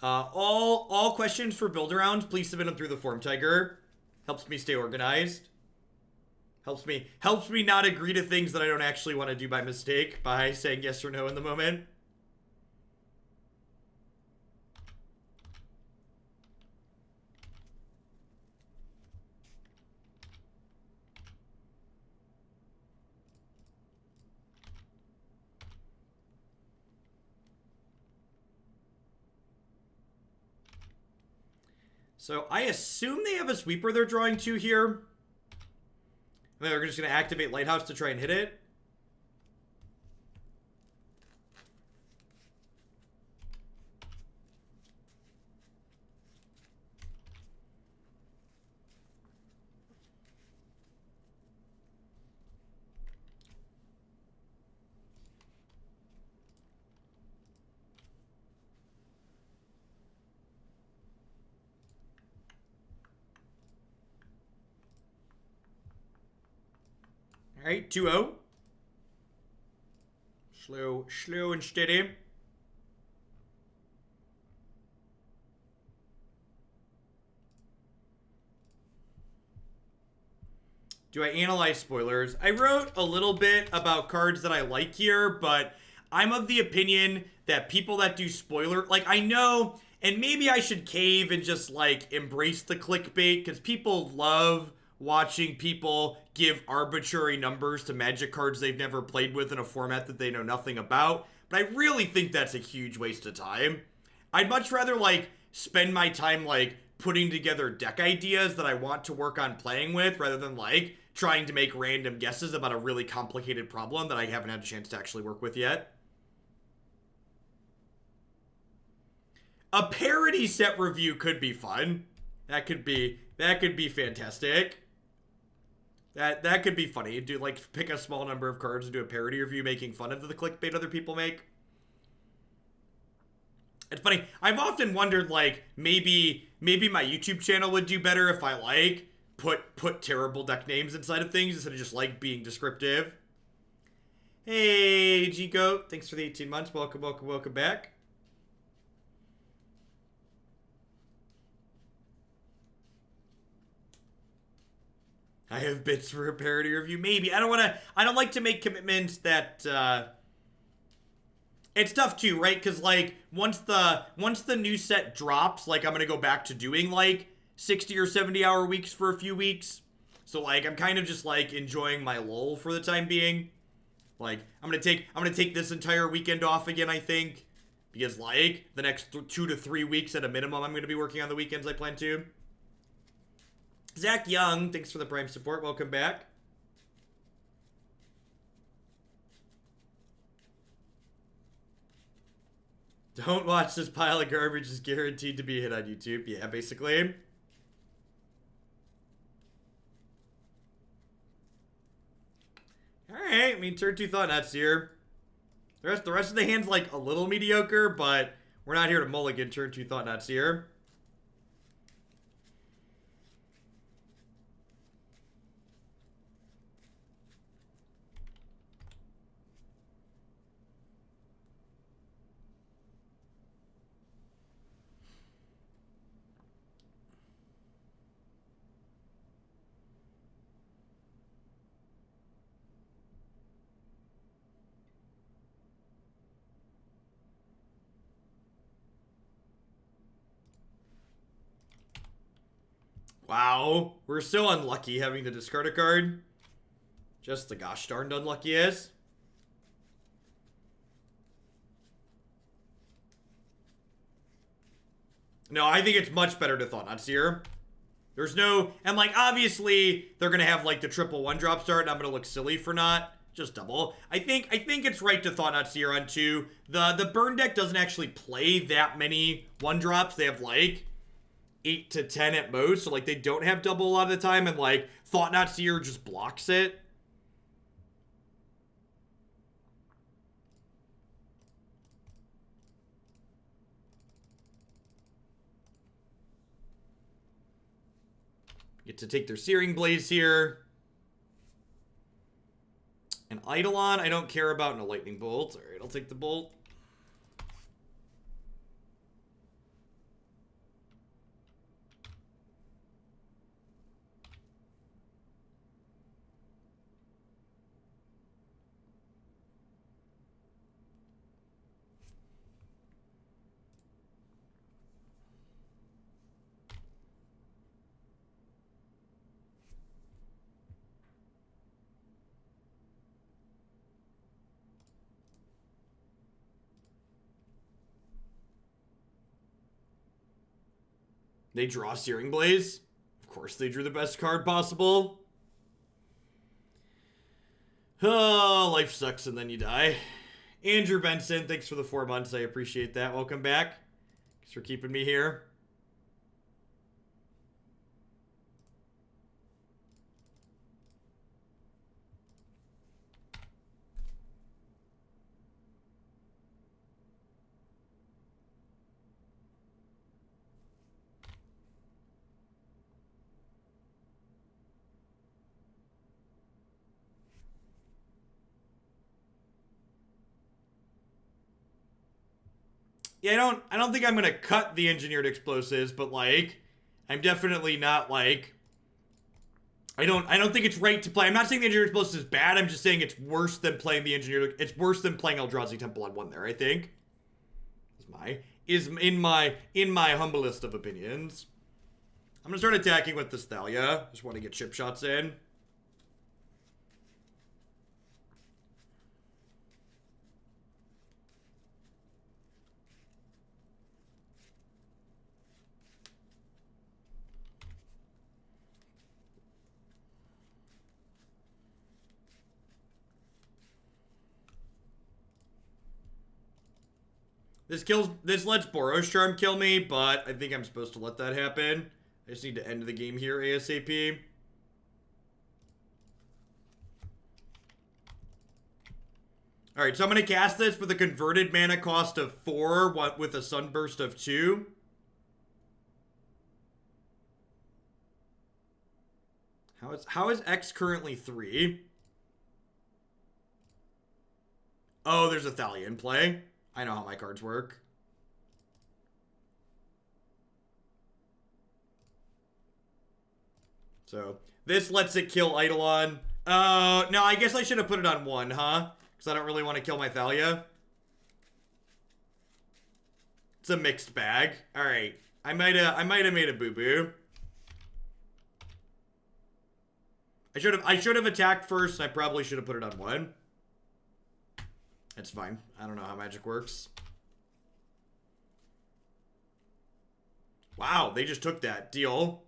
All questions for build around, please submit them through the form tiger. Helps me stay organized. Helps me not agree to things that I don't actually want to do by mistake by saying yes or no in the moment. So I assume they have a sweeper they're drawing to here. They're just going to activate Lighthouse to try and hit it. Alright, 2-0. Slow and steady. Do I analyze spoilers? I wrote a little bit about cards that I like here, but I'm of the opinion that people that do spoiler, like, I know, and maybe I should cave and just, like, embrace the clickbait, because people love watching people give arbitrary numbers to Magic cards they've never played with in a format that they know nothing about. But I really think that's a huge waste of time. I'd much rather, like, spend my time, like, putting together deck ideas that I want to work on playing with, rather than, like, trying to make random guesses about a really complicated problem that I haven't had a chance to actually work with yet. A parody set review could be fun. That could be fantastic. That could be funny. Do like pick a small number of cards and do a parody review making fun of the clickbait other people make. It's funny. I've often wondered like maybe my YouTube channel would do better if I like put terrible deck names inside of things instead of just like being descriptive. Hey G-Goat, thanks for the 18 months. Welcome, welcome, welcome back. I have bits for a parody review. Maybe. I don't like to make commitments that, it's tough too, right? Because, like, once the new set drops, like, I'm gonna go back to doing, like, 60 or 70 hour weeks for a few weeks. So, like, I'm kind of just, like, enjoying my lull for the time being. Like, I'm gonna take this entire weekend off again, I think. Because, like, the next 2 to 3 weeks at a minimum, I'm gonna be working on the weekends I plan to. Zach Young, thanks for the Prime support. Welcome back. Don't watch this pile of garbage is guaranteed to be a hit on YouTube. Yeah, basically. Alright, I mean, turn 2 Thought-Knot Seer. The rest of the hand's like a little mediocre, but we're not here to mulligan turn 2 Thought-Knot Seer. Wow, we're so unlucky having to discard a card. Just the gosh darned unlucky is. No, I think it's much better to Thought-Knot Seer. There's no, and like obviously they're gonna have like the triple 1-drop start, and I'm gonna look silly for not just double. I think it's right to Thought-Knot Seer on 2. The burn deck doesn't actually play that many 1-drops. They have like 8 to 10 at most, so like they don't have double a lot of the time, and like Thought-Knot Seer just blocks it. Get to take their Searing Blaze here. An Eidolon I don't care about, and a Lightning Bolt. Alright, I'll take the Bolt. They draw Searing Blaze. Of course they drew the best card possible. Oh, life sucks and then you die. Andrew Benson, thanks for the 4 months. I appreciate that. Welcome back. Thanks for keeping me here. Yeah, I don't think I'm gonna cut the engineered explosives, but like, I'm definitely not like, I don't think it's right to play. I'm not saying the engineered explosives is bad. I'm just saying it's worse than playing the engineered. It's worse than playing Eldrazi Temple on 1 there. I think is in my humblest of opinions. I'm gonna start attacking with this Thalia. Just want to get chip shots in. This lets Boros Charm kill me, but I think I'm supposed to let that happen. I just need to end the game here ASAP. All right, so I'm going to cast this with a converted mana cost of 4, with a sunburst of 2. How is X currently 3? Oh, there's a Thalia in play. I know how my cards work. So, this lets it kill Eidolon. No, I guess I should have put it on 1, huh? Because I don't really want to kill my Thalia. It's a mixed bag. Alright. I might have made a boo-boo. I should have attacked first. I probably should have put it on 1. That's fine. I don't know how magic works. Wow, they just took that. Deal.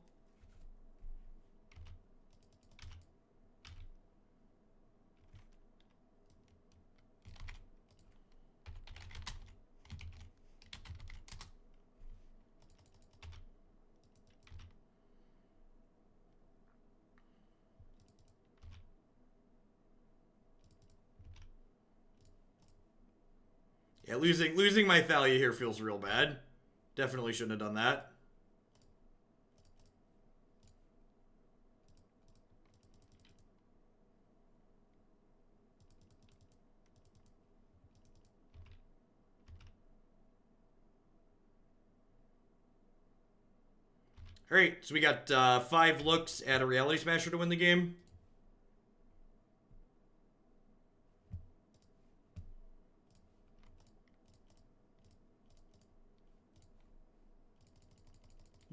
Yeah, losing my Thalia here feels real bad. Definitely shouldn't have done that. Alright, so we got 5 looks at a Reality Smasher to win the game.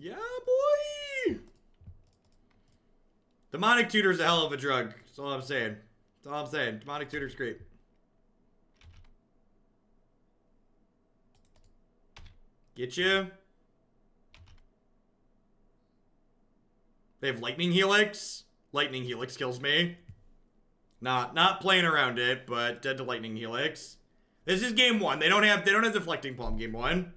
Yeah, boy! Demonic Tutor's a hell of a drug. That's all I'm saying. That's all I'm saying. Demonic Tutor's great. Get you. They have Lightning Helix. Lightning Helix kills me. Not playing around it, but dead to Lightning Helix. This is game 1. They don't have Deflecting Palm game 1.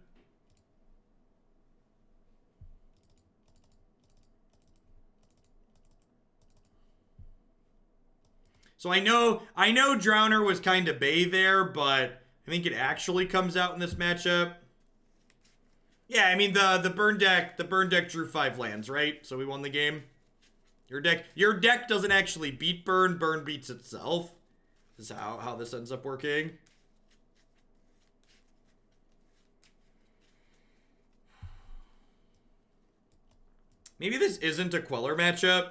So I know Drowner was kind of bae there, but I think it actually comes out in this matchup. Yeah, I mean the burn deck drew 5 lands, right? So we won the game. Your deck doesn't actually beat burn. Burn beats itself. This is how this ends up working. Maybe this isn't a Queller matchup.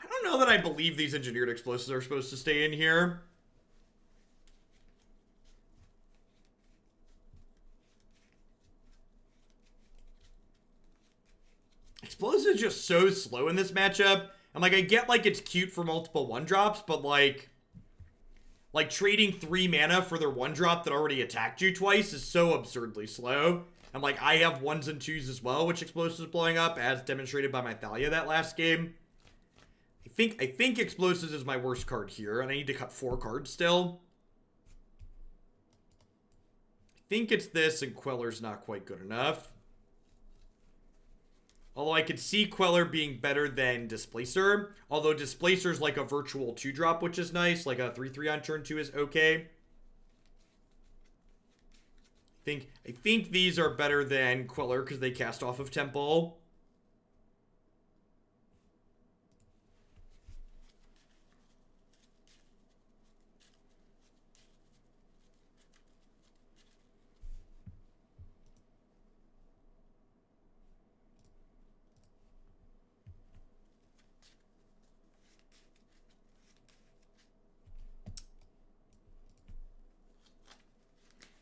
I don't know that I believe these engineered explosives are supposed to stay in here. Explosive is just so slow in this matchup. And, like, I get, like, it's cute for multiple 1-drops, but, like trading 3 mana for their 1-drop that already attacked you twice is so absurdly slow. And, like, I have 1s and 2s as well, which Explosive is blowing up, as demonstrated by my Thalia that last game. I think Explosives is my worst card here, and I need to cut 4 cards still. I think it's this, and Queller's not quite good enough. Although I could see Queller being better than Displacer. Although Displacer's like a virtual 2-drop, which is nice. Like a 3/3 on turn 2 is okay. I think these are better than Queller because they cast off of Temple.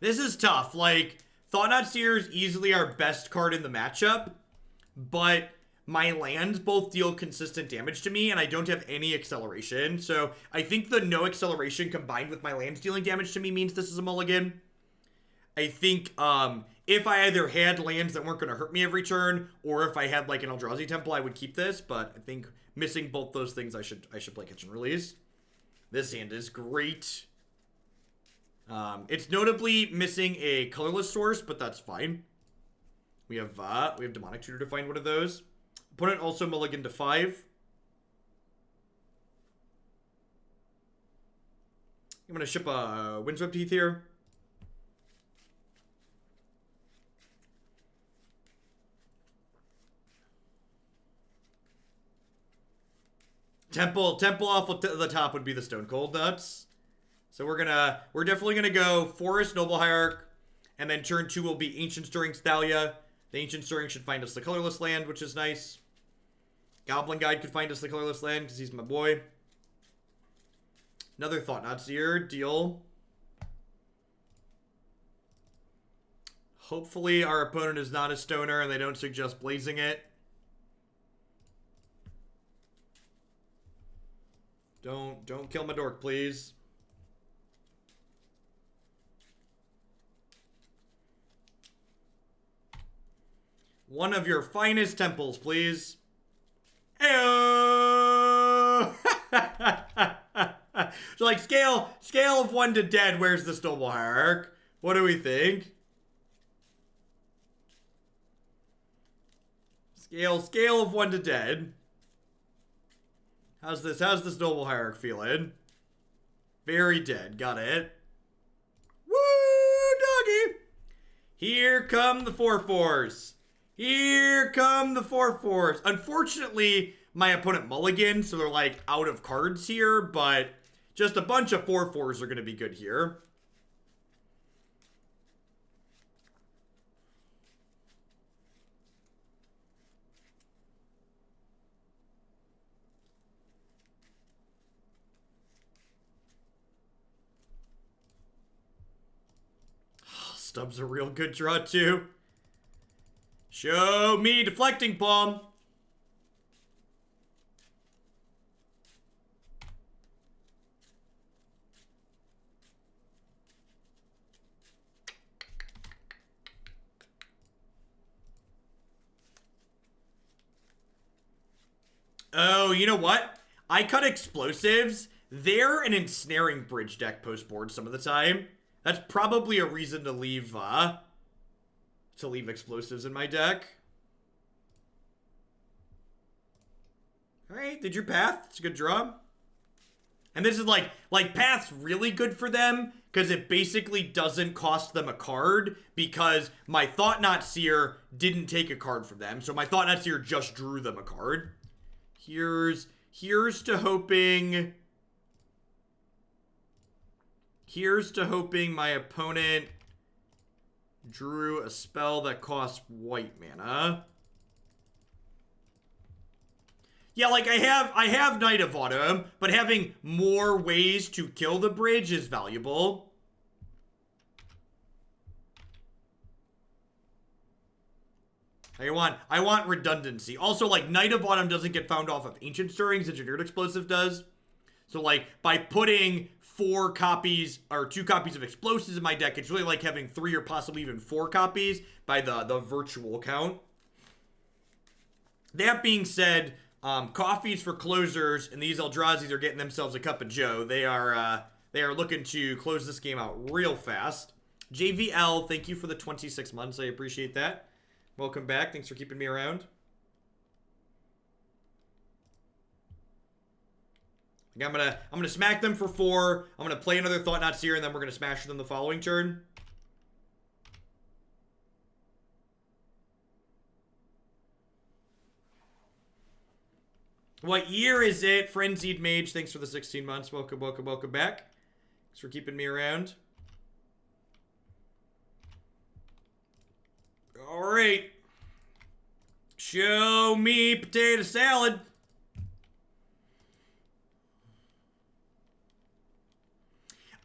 This is tough. Like, Thought-Knot Seer is easily our best card in the matchup, but my lands both deal consistent damage to me, and I don't have any acceleration. So I think the no acceleration combined with my lands dealing damage to me means this is a mulligan. I think if I either had lands that weren't going to hurt me every turn, or if I had like an Eldrazi Temple, I would keep this. But I think missing both those things, I should play Catch and Release. This hand is great. It's notably missing a colorless source, but that's fine. We have Demonic Tutor to find one of those. Opponent also mulligan to 5. I'm going to ship a Windswept Heath here. Temple off the top would be the Stone Cold Nuts. So we're definitely gonna go Forest, Noble Hierarch, and then turn 2 will be Ancient Stirrings, Thalia. The Ancient Stirring should find us the colorless land, which is nice. Goblin Guide could find us the colorless land because he's my boy. Another Thought-Knot Seer, deal. Hopefully our opponent is not a stoner and they don't suggest blazing it. Don't kill my dork, please. One of your finest temples, please. Heyo! So like scale of 1 to dead, where's the Noble Hierarch? What do we think? Scale of 1 to dead. How's this Noble Hierarch feeling? Very dead. Got it. Woo, doggy! Here come the 4/4s. Here come the 4/4s. Unfortunately, my opponent mulliganed, so they're like out of cards here, but just a bunch of 4/4s are going to be good here. Stub's a real good draw, too. Show me Deflecting Palm. Oh, you know what? I cut explosives. They're an ensnaring bridge deck post-board some of the time. That's probably a reason to leave explosives in my deck. Alright, did your path. It's a good draw. And this is like path's really good for them because it basically doesn't cost them a card because my Thought-Knot Seer didn't take a card from them. So my Thought-Knot Seer just drew them a card. Here's to hoping... Here's to hoping my opponent drew a spell that costs white mana. Yeah, like I have Knight of Autumn, but having more ways to kill the bridge is valuable. I want redundancy. Also, like, Knight of Autumn doesn't get found off of Ancient Stirrings, Engineered Explosive does. So, like, by putting 4 copies or 2 copies of explosives in my deck, it's really like having 3 or possibly even 4 copies by the virtual count. That being said, coffees for closers, and these Eldrazi's are getting themselves a cup of joe. They are looking to close this game out real fast. JVL, thank you for the 26 months. I appreciate that. Welcome back. Thanks for keeping me around. I'm gonna smack them for 4. I'm gonna play another Thought-Knot Seer, and then we're gonna smash them the following turn. What year is it? Frenzied Mage, thanks for the 16 months. Welcome back. Thanks for keeping me around. Alright. Show me potato salad.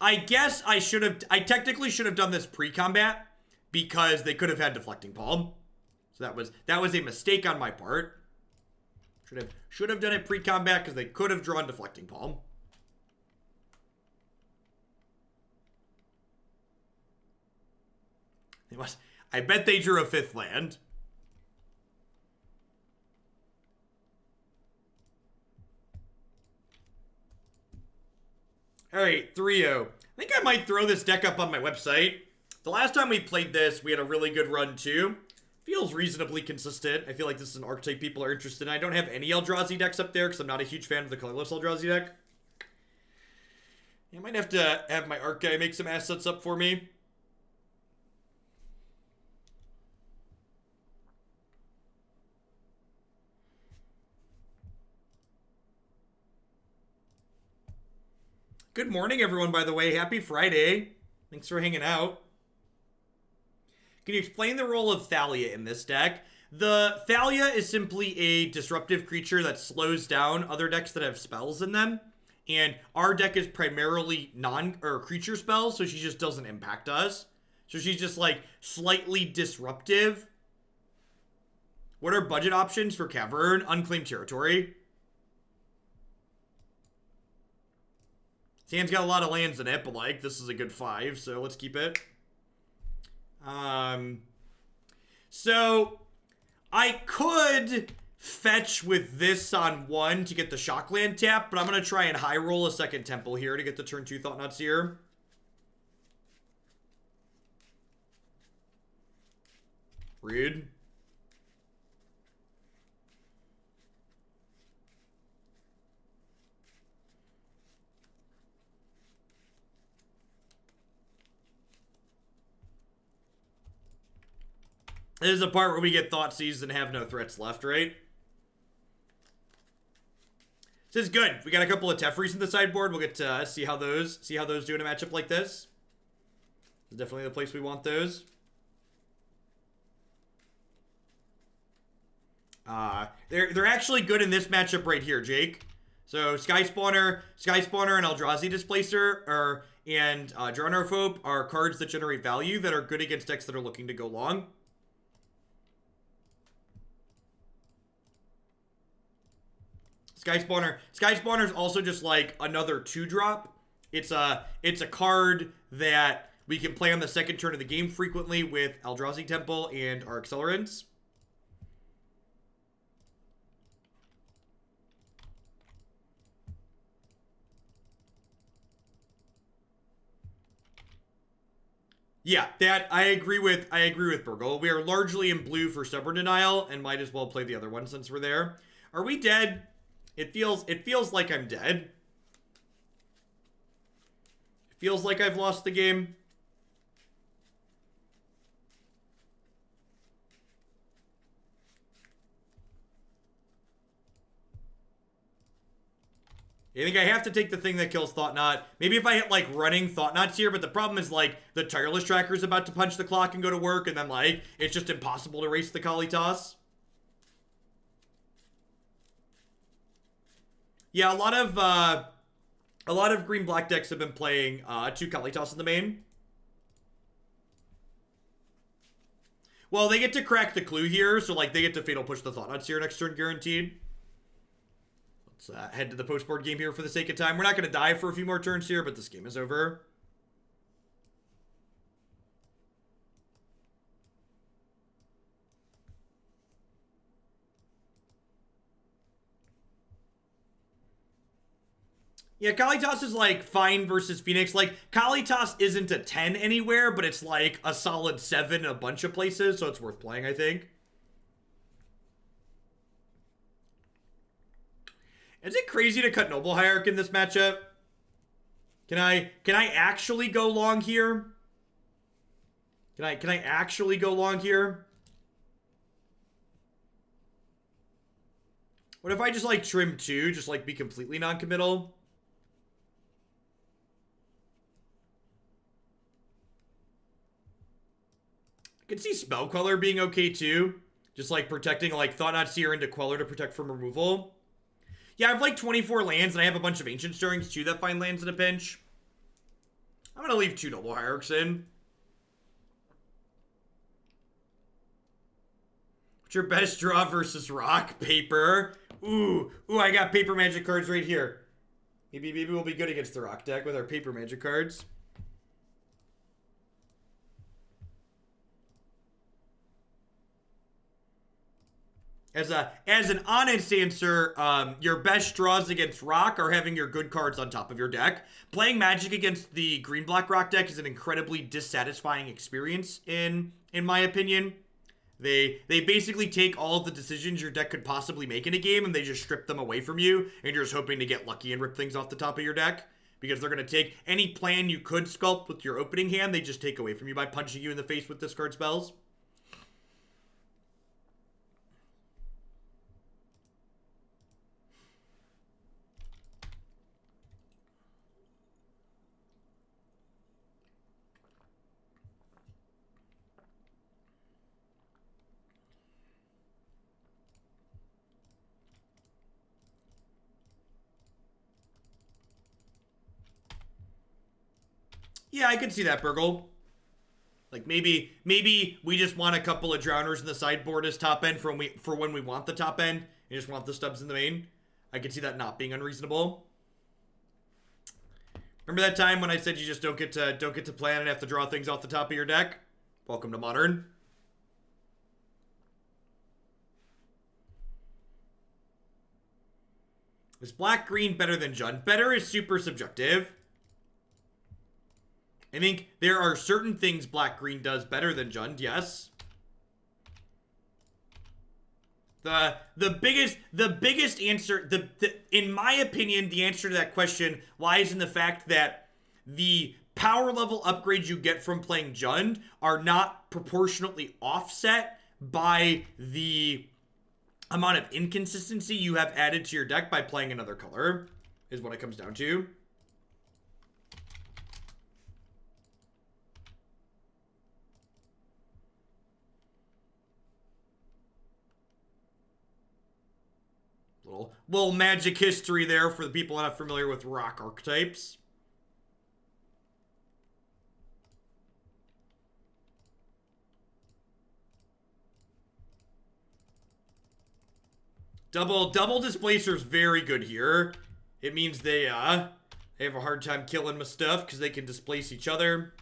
I guess I technically should have done this pre-combat because they could have had Deflecting Palm. So that was a mistake on my part. Should have done it pre-combat because they could have drawn Deflecting Palm. I bet they drew a 5th land. Alright, 3-0. I think I might throw this deck up on my website. The last time we played this, we had a really good run too. Feels reasonably consistent. I feel like this is an archetype people are interested in. I don't have any Eldrazi decks up there because I'm not a huge fan of the colorless Eldrazi deck. I might have to have my art guy make some assets up for me. Good morning, everyone, by the way. Happy Friday. Thanks for hanging out. Can you explain the role of Thalia in this deck? The Thalia is simply a disruptive creature that slows down other decks that have spells in them. And our deck is primarily creature spells, so she just doesn't impact us. So she's just like slightly disruptive. What are budget options for Cavern? Unclaimed territory. His hand's got a lot of lands in it, but like this is a good 5, so let's keep it. So I could fetch with this on 1 to get the Shockland tap, but I'm going to try and high roll a second Temple here to get the turn 2 Thought-Knot Seer. Rude. This is the part where we get Thought Seized and have no threats left, right? This is good. We got a couple of Teferis in the sideboard. We'll get to see how those do in a matchup like this. This is definitely the place we want those. They're actually good in this matchup right here, Jake. So Skyspawner and Eldrazi Displacer and Drownarphobe are cards that generate value that are good against decks that are looking to go long. Skyspawner is also just like another 2-drop. It's a card that we can play on the second turn of the game frequently with Eldrazi Temple and our Accelerants. Yeah, that I agree with Burgle. We are largely in blue for Stubborn Denial and might as well play the other one since we're there. Are we dead? It feels like I'm dead. It feels like I've lost the game. I think I have to take the thing that kills Thought-Knot. Maybe if I hit, like, running Thought-Knot Seer, but the problem is, like, the Tireless Tracker is about to punch the clock and go to work, and then, like, it's just impossible to race the Kalitas. Yeah, a lot of green-black decks have been playing 2 Kalitas in the main. Well, they get to crack the clue here, so, like, they get to Fatal Push the Thought-Knot Seer next turn, guaranteed. Let's head to the post-board game here for the sake of time. We're not going to die for a few more turns here, but this game is over. Yeah, Kalitas is like fine versus Phoenix. Like, Kalitas isn't a 10 anywhere, but it's like a solid 7 in a bunch of places, so it's worth playing, I think. Is it crazy to cut Noble Hierarch in this matchup? Can I actually go long here? Can I actually go long here? What if I just like trim 2, just like be completely non-committal? I could see Spell Queller being okay too. Just like protecting like Thought-Knot Seer into Queller to protect from removal. Yeah, I have like 24 lands, and I have a bunch of Ancient Stirrings, too, that find lands in a pinch. I'm going to leave 2 Noble Hierarchs in. What's your best draw versus rock? Paper. Ooh, I got paper magic cards right here. Maybe we'll be good against the rock deck with our paper magic cards. As an honest answer, your best draws against Rock are having your good cards on top of your deck. Playing Magic against the green-black Rock deck is an incredibly dissatisfying experience, in my opinion. They basically take all of the decisions your deck could possibly make in a game, and they just strip them away from you, and you're just hoping to get lucky and rip things off the top of your deck. because they're going to take any plan you could sculpt with your opening hand, they just take away from you by punching you in the face with discard spells. Yeah, I could see that, Burgle. Like, maybe we just want a couple of drowners in the sideboard as top end for when we want the top end. You just want the stubs in the main. I could see that not being unreasonable. Remember that time when I said you just don't get to plan and have to draw things off the top of your deck? Welcome to Modern. Is black-green better than Jund? Better is super subjective. I think there are certain things black-green does better than Jund, yes. The biggest answer, in my opinion, the answer to that question lies in the fact that the power level upgrades you get from playing Jund are not proportionately offset by the amount of inconsistency you have added to your deck by playing another color, is what it comes down to. Little magic history there for the people not familiar with rock archetypes. Double Displacer is very good here. It means they have a hard time killing my stuff because they can displace each other.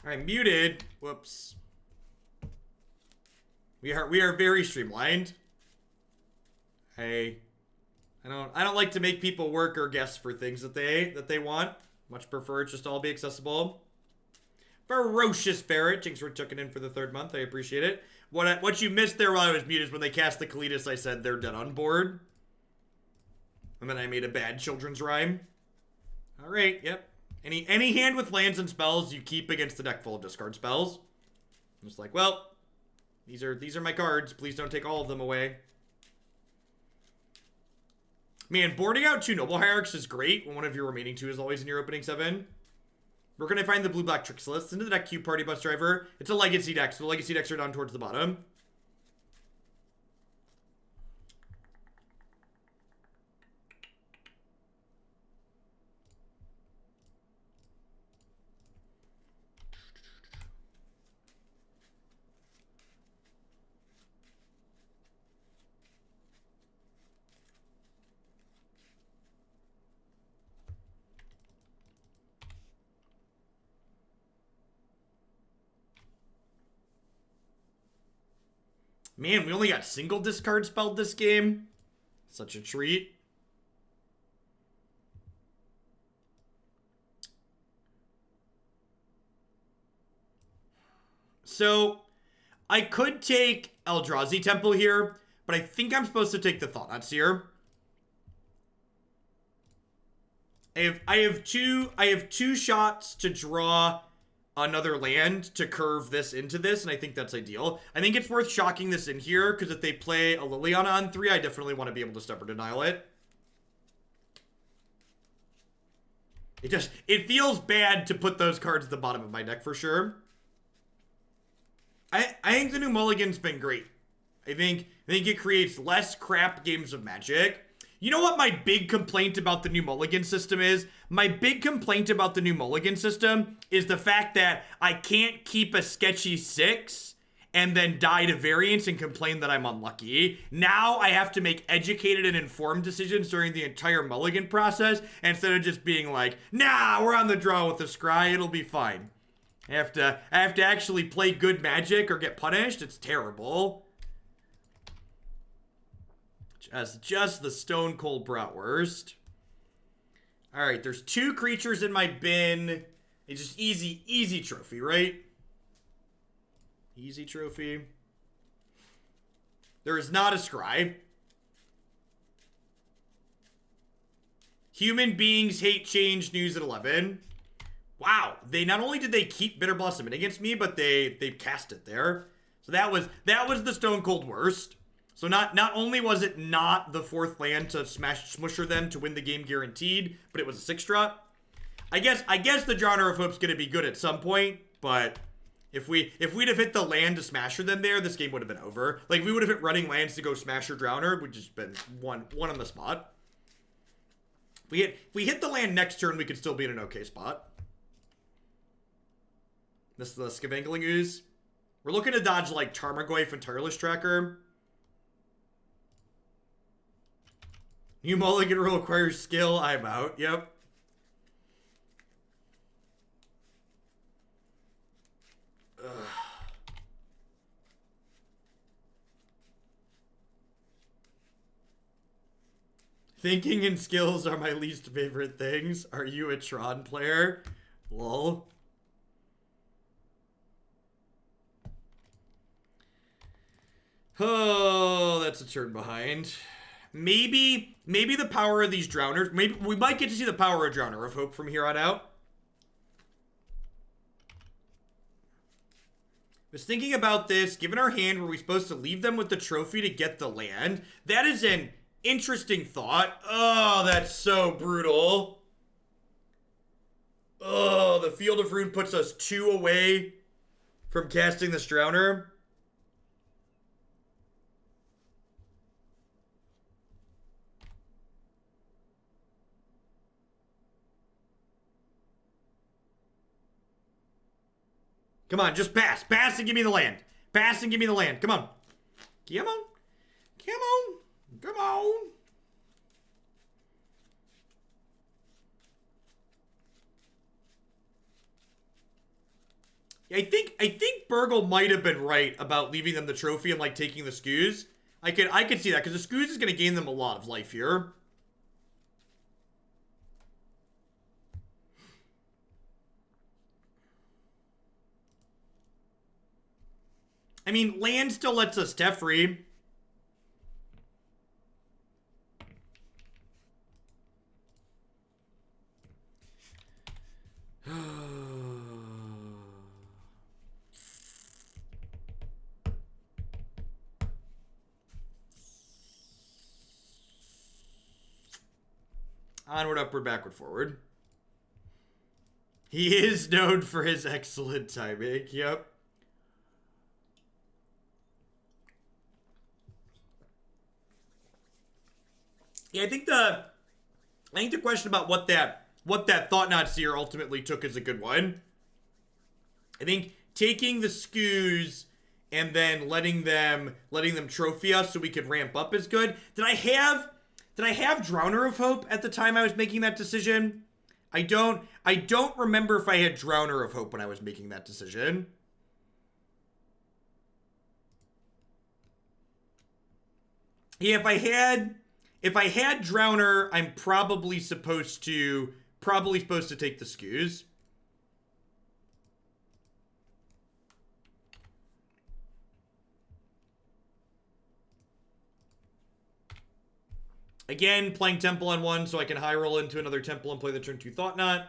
I'm muted. Whoops. We are very streamlined. I don't like to make people work or guess for things that they want. Much prefer it just all be accessible. Ferocious Ferret, thanks for checking in for the 3rd month. I appreciate it. What you missed there while I was muted is when they cast the Kalitas, I said they're dead on board. And then I made a bad children's rhyme. All right, yep. Any hand with lands and spells you keep against the deck full of discard spells. I'm just like, well, these are my cards. Please don't take all of them away. Man, boarding out 2 Noble Hierarchs is great when one of your remaining 2 is always in your opening 7. Where can I find the blue-black Trixilus? Into the deck Cube Party Bus Driver. It's a Legacy deck, so the Legacy decks are down towards the bottom. Man, we only got single discard spelled this game. Such a treat. So, I could take Eldrazi Temple here, but I think I'm supposed to take the Thought-Knot Seer. I have two shots to draw another land to curve this into this, and I think that's ideal. I think it's worth shocking this in here, because if they play a Liliana on 3, I definitely want to be able to Stubborn Denial it. It feels bad to put those cards at the bottom of my deck for sure. I think the new Mulligan's been great. I think it creates less crap games of Magic. You know what my big complaint about the new Mulligan system is? My big complaint about the new Mulligan system is the fact that I can't keep a sketchy 6 and then die to variance and complain that I'm unlucky. Now I have to make educated and informed decisions during the entire mulligan process instead of just being like, nah, we're on the draw with the scry, it'll be fine. I have to actually play good Magic or get punished. It's terrible. Just the stone cold bratwurst. All right, there's 2 creatures in my bin. It's just easy trophy, right? Easy trophy. There is not a scry. Human beings hate change news at 11. Wow, they not only did they keep Bitter Blossom against me, but they cast it there. So that was the stone cold worst. So not only was it not the 4th land to smash Smusher them to win the game guaranteed, but it was a 6-drop. I guess the Drowner of Hope's gonna be good at some point, but if we'd have hit the land to Smasher them there, this game would have been over. Like, we would have hit running lands to go Smasher Drowner, which has been one on the spot. If we hit the land next turn, we could still be in an okay spot. This is the Scavengling Ooze. We're looking to dodge like Tarmogoyf and Tireless Tracker. New mulligan rule requires skill. I'm out. Yep. Ugh. Thinking and skills are my least favorite things. Are you a Tron player? Lol. Oh, that's a turn behind. Maybe the power of these Drowners. Maybe we might get to see the power of Drowner of Hope from here on out. Was thinking about this. Given our hand, were we supposed to leave them with the trophy to get the land? That is an interesting thought. Oh, that's so brutal. Oh, the Field of Ruin puts us 2 away from casting this Drowner. Come on, just pass. Pass and give me the land. Pass and give me the land. Come on. Come on. Come on. Come on. I think Burgle might have been right about leaving them the trophy and like taking the Scoos. I could see that because the Scoos is going to gain them a lot of life here. I mean, land still lets us Teferi. Onward, upward, backward, forward. He is known for his excellent timing. Yep. Yeah, I think the question about what that Thought-Knot Seer ultimately took is a good one. I think taking the Scoos and then letting them trophy us so we could ramp up is good. Did I have Drowner of Hope at the time I was making that decision? I don't remember if I had Drowner of Hope when I was making that decision. Yeah, if I had Drowner, I'm probably supposed to take the Scoos. Again, playing Temple on 1 so I can high roll into another Temple and play the turn 2 Thought-Knot.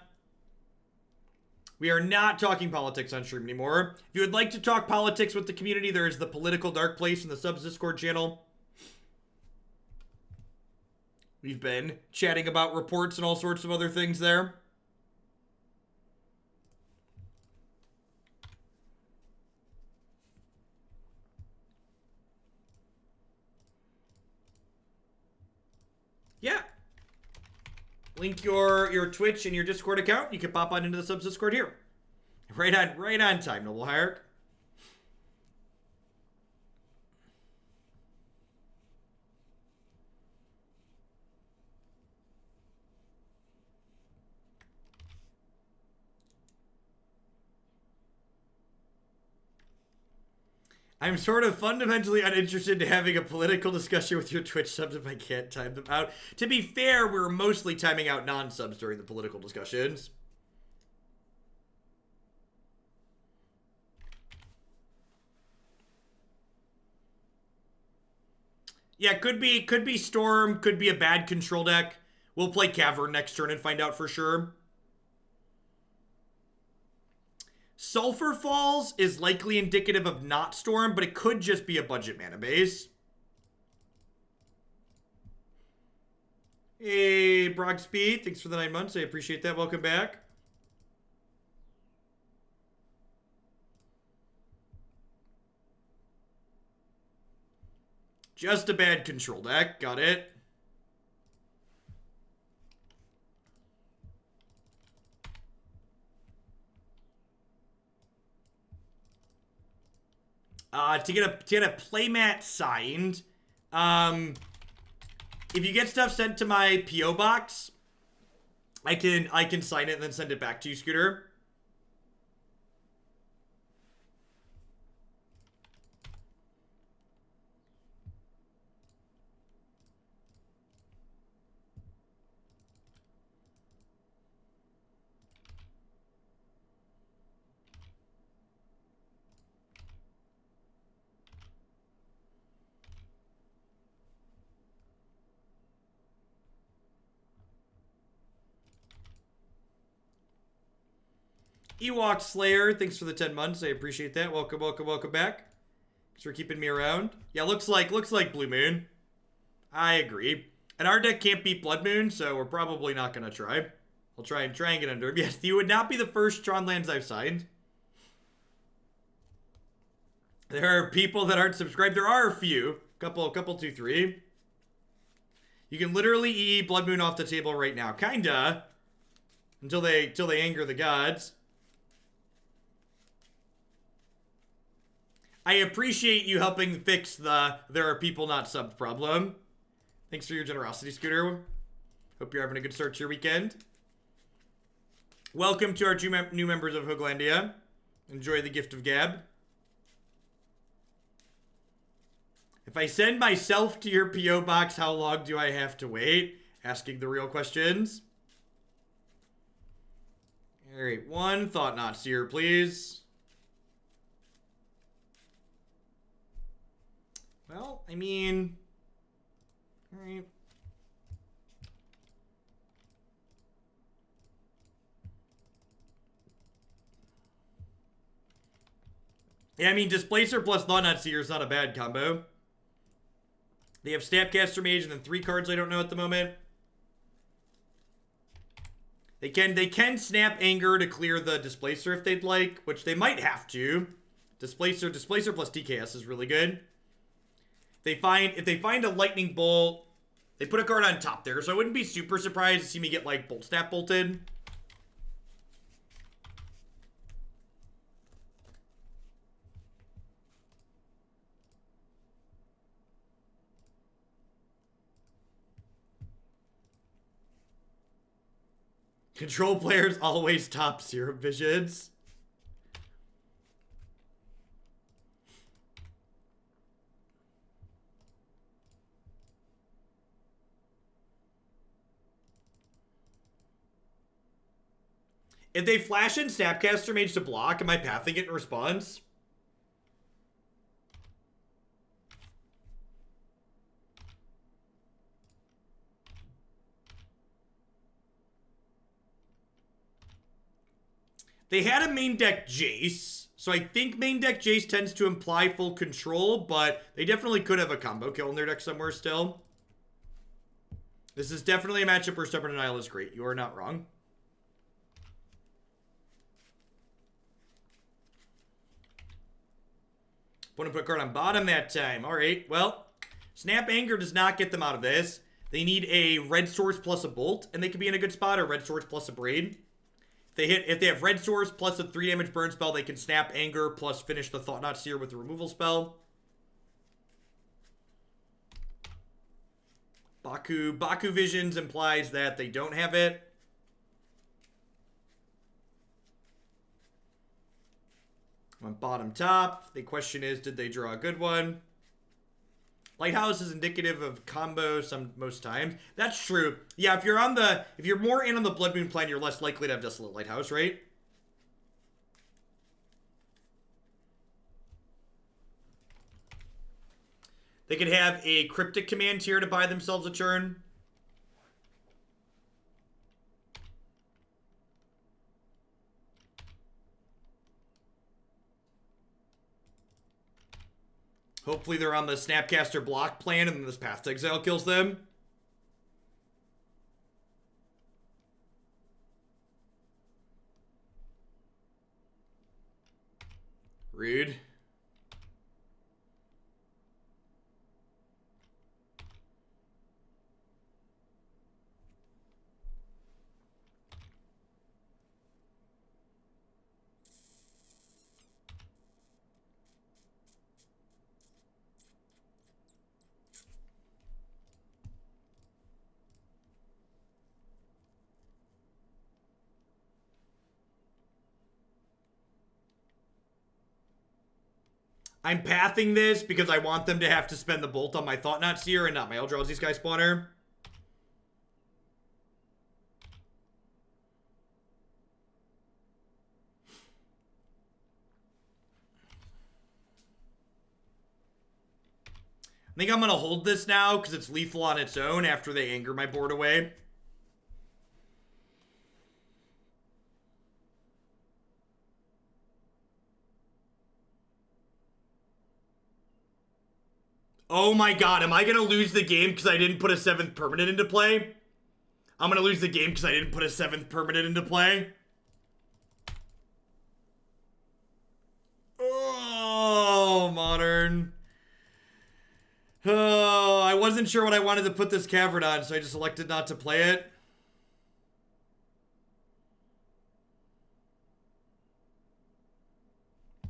We are not talking politics on stream anymore. If you would like to talk politics with the community, there is the Political Dark Place in the Subs Discord channel. We've been chatting about reports and all sorts of other things there. Yeah. Link your Twitch and your Discord account. You can pop on into the Subs Discord here. Right on time, Noble Hierarch. I'm sort of fundamentally uninterested in having a political discussion with your Twitch subs if I can't time them out. To be fair, we're mostly timing out non-subs during the political discussions. Yeah, could be Storm, could be a bad control deck. We'll play Cavern next turn and find out for sure. Sulfur Falls is likely indicative of not Storm, but it could just be a budget mana base. Hey, Brock Speed, thanks for the 9 months. I appreciate that. Welcome back. Just a bad control deck. Got it. To get a playmat signed, if you get stuff sent to my PO box, I can sign it and then send it back to you, Scooter. Ewok Slayer, thanks for the 10 months. I appreciate that. Welcome, welcome, welcome back. Thanks for keeping me around. Yeah, looks like Blue Moon. I agree. And our deck can't beat Blood Moon, so we're probably not gonna try. I'll try and get under him. Yes, you would not be the first Tron lands I've signed. There are people that aren't subscribed. There are a few. Couple, 2, 3. You can literally EE Blood Moon off the table right now. Kinda. Until they anger the gods. I appreciate you helping fix the there are people not subbed problem. Thanks for your generosity, Scooter. Hope you're having a good start to your weekend. Welcome to our 2 new members of Hooglandia. Enjoy the gift of gab. If I send myself to your P.O. box, how long do I have to wait? Asking the real questions. Alright, 1 Thought-Knot Seer, please. Well, I mean... Alright. Yeah, I mean, Displacer plus Thought-Knot Seer is not a bad combo. They have Snapcaster Mage and then 3 cards I don't know at the moment. They can Snap Anger to clear the Displacer if they'd like, which they might have to. Displacer plus TKS is really good. If they find a Lightning Bolt, they put a card on top there, so I wouldn't be super surprised to see me get, like, Bolt Snap bolted. Control players always top Serum Visions. If they flash in Snapcaster Mage to block, am I pathing it in response? They had a main deck Jace, so I think main deck Jace tends to imply full control, but they definitely could have a combo kill in their deck somewhere still. This is definitely a matchup where Stubborn Denial is great. You are not wrong. Want to put a card on bottom that time. Alright, well, Snap Anger does not get them out of this. They need a Red Source plus a Bolt, and they could be in a good spot, or Red Source plus a Braid. If they have Red Source plus a 3 damage burn spell, they can Snap Anger plus finish the Thought-Knot Seer with the removal spell. Baku Visions implies that they don't have it. On bottom top, the question is, did they draw a good one? Lighthouse is indicative of combo most times. That's true. Yeah, if you're more in on the Blood Moon plan, you're less likely to have Desolate Lighthouse, right? They could have a Cryptic command here to buy themselves a turn. Hopefully they're on the Snapcaster block plan and then this Path to Exile kills them. Rude. I'm pathing this because I want them to have to spend the bolt on my Thought-Knot Seer and not my Eldrazi Skyspawner. I think I'm going to hold this now because it's lethal on its own after they anger my board away. Oh my god, am I going to lose the game because I didn't put a 7th permanent into play? I'm going to lose the game because I didn't put a 7th permanent into play. Oh, Modern. Oh, I wasn't sure what I wanted to put this Cavern on, so I just elected not to play it.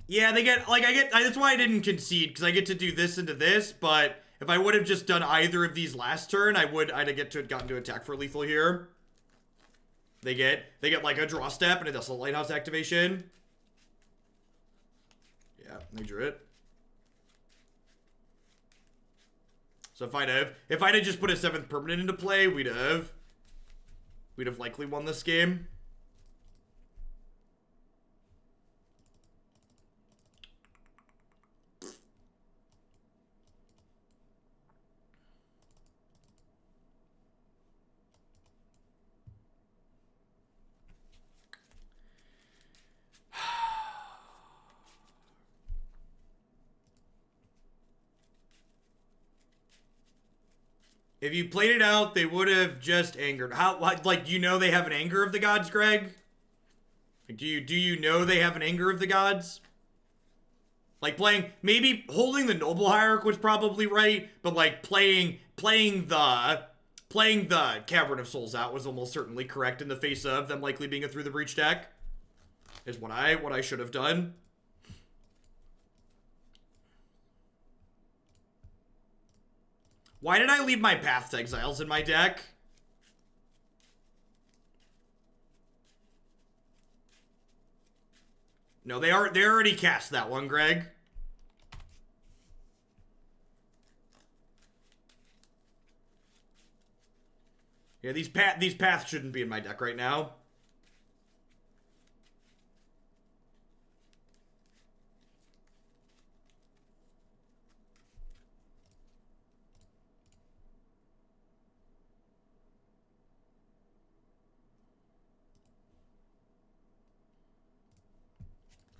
Yeah, that's why I didn't concede, because I get to do this into this, but if I would have just done either of these last turn, I'd have gotten to attack for lethal here. They get like a draw step and a Desolate Lighthouse activation. Yeah, they drew it. So if I'd have just put a 7th permanent into play, we'd have likely won this game. If you played it out, they would have just angered. Like, you know they have an Anger of the Gods, Greg? Like, do you know they have an Anger of the Gods? Like, maybe holding the Noble Hierarch was probably right, but like playing the Cavern of Souls out was almost certainly correct in the face of them likely being a Through the Breach deck. Is what I should have done. Why did I leave my Path to Exiles in my deck? No, they already cast that one, Greg. Yeah, these paths shouldn't be in my deck right now.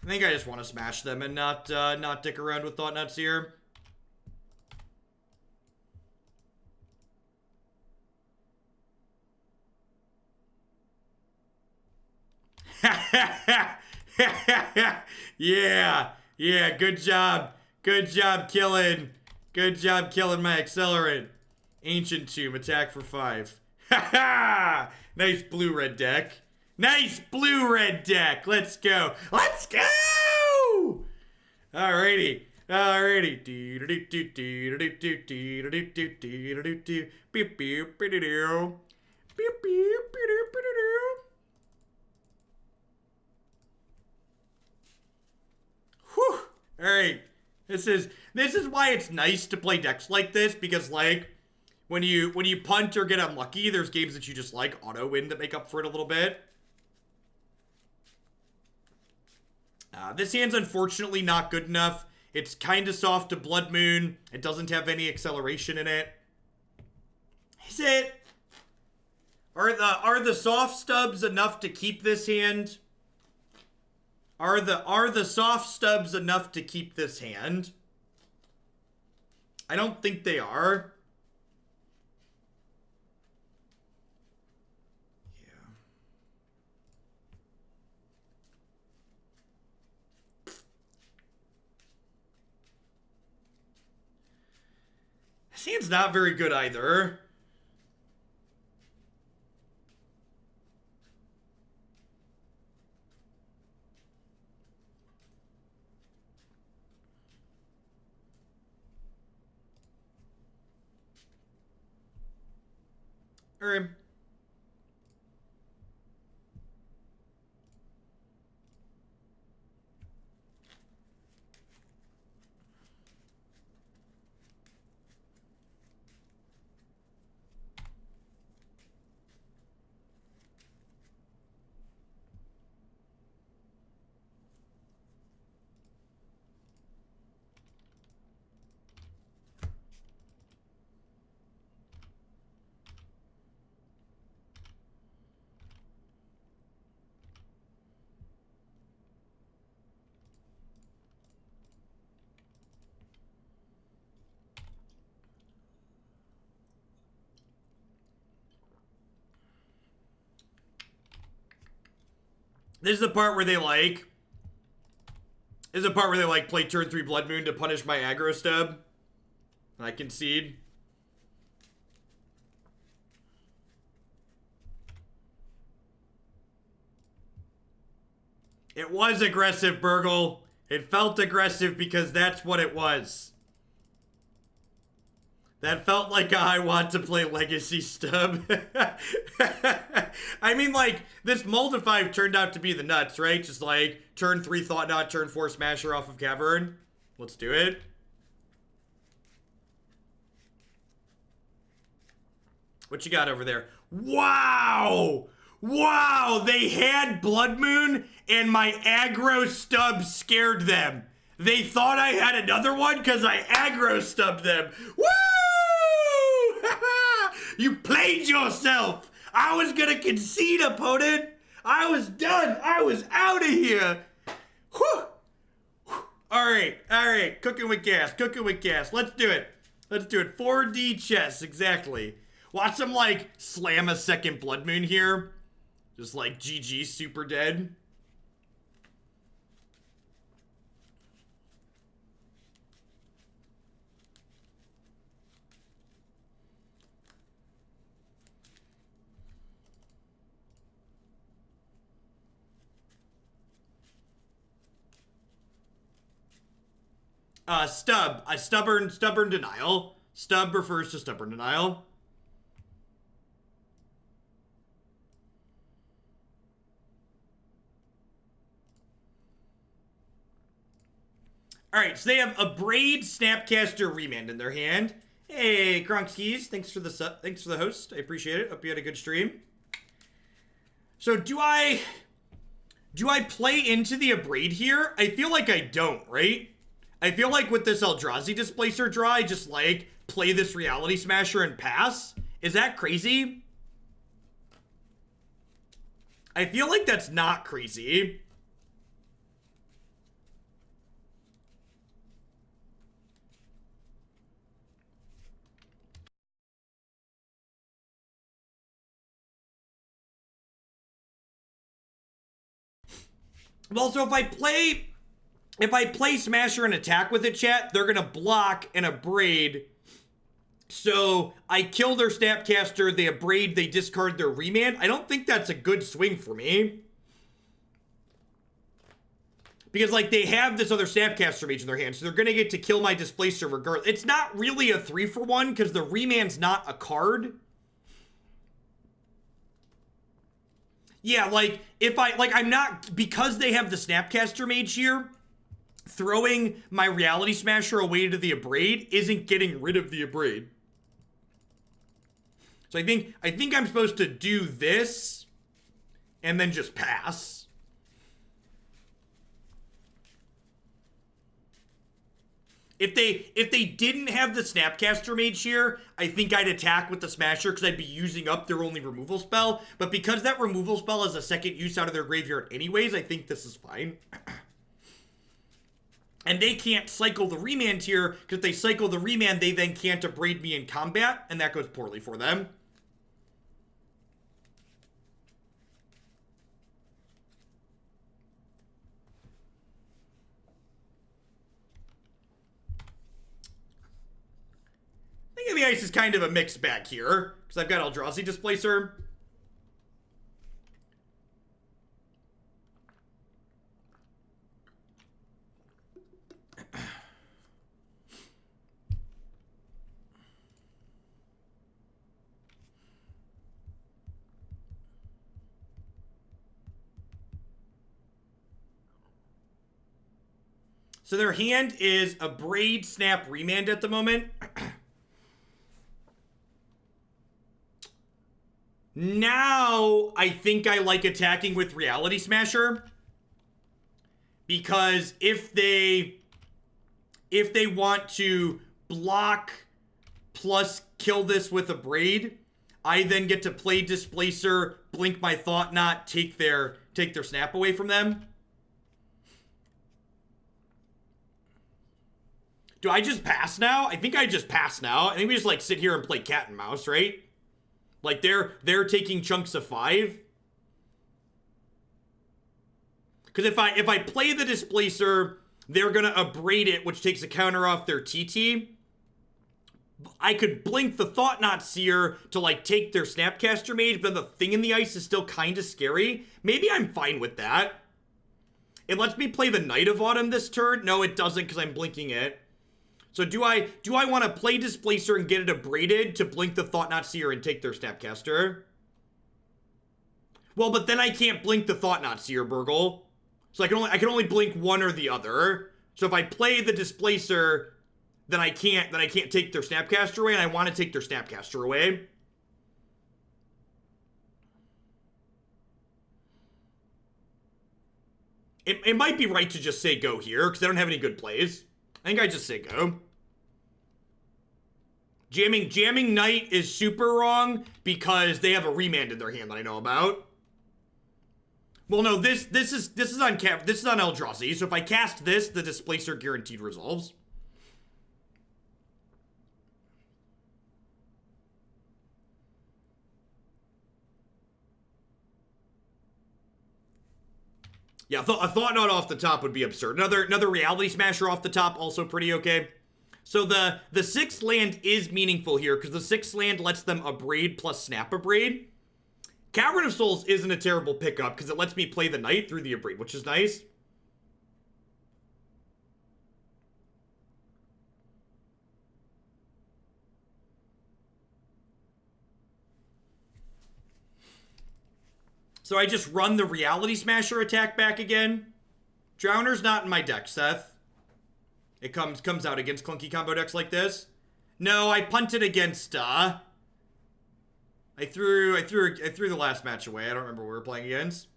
I think I just want to smash them and not dick around with Thought-Knot Seer. Yeah, good job. Good job killing my accelerant. Ancient Tomb, attack for 5. Nice blue-red deck. Nice blue-red deck. Let's go. Let's go! Alrighty. right. This is why it's nice to play decks like this, because like when you punt or get unlucky, there's games that you just like auto win to make up for it a little bit. This hand's unfortunately not good enough. It's kind of soft to Blood Moon. It doesn't have any acceleration in it. Is it? Are the soft stubs enough to keep this hand? Are the soft stubs enough to keep this hand? I don't think they are. Yeah. This hand's not very good either. Alright. This is the part where they like... This is the part where they like play turn 3 Blood Moon to punish my aggro stub. And I concede. It was aggressive, Burgle. It felt aggressive because that's what it was. That felt like a I want to play Legacy stub. I mean, like, this Mold 5 turned out to be the nuts, right? Just like, turn 3 Thought-Knot, turn 4 Smasher off of Cavern. Let's do it. What you got over there? Wow! Wow! They had Blood Moon, and my aggro stub scared them. They thought I had another one because I aggro stubbed them. Woo! You played yourself. I was gonna concede, opponent. I was done. I was out of here. Whew. All right. Cooking with gas. Let's do it. 4D chess, exactly. Watch them like slam a second Blood Moon here. Just like GG, super dead. Stubborn denial. Stub refers to stubborn denial. Alright, so they have a Braid, Snapcaster, Remand in their hand. Hey, Kronkskis, thanks for the host. I appreciate it. Hope you had a good stream. So do I play into the Abrade here? I feel like I don't, right? I feel like with this Eldrazi Displacer draw, I just like play this Reality Smasher and pass. Is that crazy? I feel like that's not crazy. Well, so if I play Smasher and attack with it, chat, they're gonna block and Abrade. So I kill their Snapcaster, they Abrade, they discard their Remand. I don't think that's a good swing for me. Because, like, they have this other Snapcaster Mage in their hand, so they're gonna get to kill my Displacer regardless. It's not really a 3-for-1, because the Remand's not a card. Yeah, like, if I'm not, because they have the Snapcaster Mage here, throwing my Reality Smasher away to the Abrade isn't getting rid of the Abrade. So I think I'm supposed to do this and then just pass. If they didn't have the Snapcaster Mage here, I think I'd attack with the Smasher because I'd be using up their only removal spell. But because that removal spell is a second use out of their graveyard anyways, I think this is fine. And they can't cycle the Remand here, because if they cycle the Remand, they then can't Abrade me in combat, and that goes poorly for them. I think the ice is kind of a mixed bag here, because I've got Eldrazi Displacer. So their hand is Abrade, Snap, Remand at the moment. Now, I think I like attacking with Reality Smasher. Because if they want to block plus kill this with Abrade, I then get to play Displacer, blink my Thought-Knot, take their snap away from them. Do I just pass now? I think I just pass now. I think we just like sit here and play cat and mouse, right? Like they're taking chunks of 5. Because if I play the Displacer, they're gonna Abrade it, which takes a counter off their TT. I could blink the Thought-Knot Seer to like take their Snapcaster Mage, but the thing in the ice is still kind of scary. Maybe I'm fine with that. It lets me play the Knight of Autumn this turn. No, it doesn't because I'm blinking it. So do I want to play Displacer and get it Abraded to blink the Thought-Knot Seer and take their Snapcaster? Well, but then I can't blink the Thought-Knot Seer, Burgle. So I can only blink one or the other. So if I play the Displacer, then I can't take their Snapcaster away, and I want to take their Snapcaster away. It might be right to just say go here, because I don't have any good plays. I think I just say go. Jamming Knight is super wrong because they have a Remand in their hand that I know about. Well, no, this is on Eldrazi. So if I cast this, the Displacer guaranteed resolves. Yeah, a Thought-Knot off the top would be absurd. Another Reality Smasher off the top, also pretty okay. So the 6th land is meaningful here, because the 6th land lets them Abrade plus Snap Abrade. Cavern of Souls isn't a terrible pickup, because it lets me play the Knight through the Abrade, which is nice. So I just run the Reality Smasher attack back again. Drowner's not in my deck, Seth. It comes out against clunky combo decks like this. No, I punted against I threw the last match away. I don't remember what we were playing against.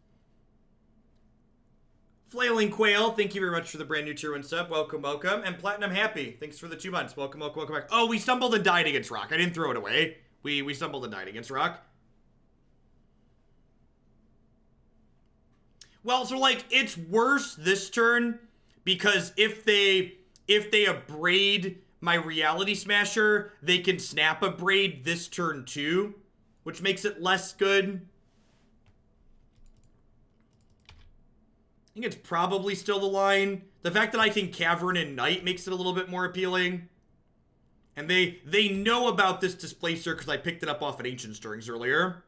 Flailing Quail, thank you very much for the brand new tier 1 sub. Welcome, welcome. And Platinum Happy, thanks for the 2 months. Welcome, welcome, welcome back. Oh, we stumbled and died against Rock. I didn't throw it away. We stumbled and died against Rock. Well, so like it's worse this turn because if they Abrade my Reality Smasher, they can Snap Abrade this turn too, which makes it less good. I think it's probably still the line. The fact that I can Cavern and Knight makes it a little bit more appealing. And they know about this Displacer because I picked it up off at Ancient Stirrings earlier.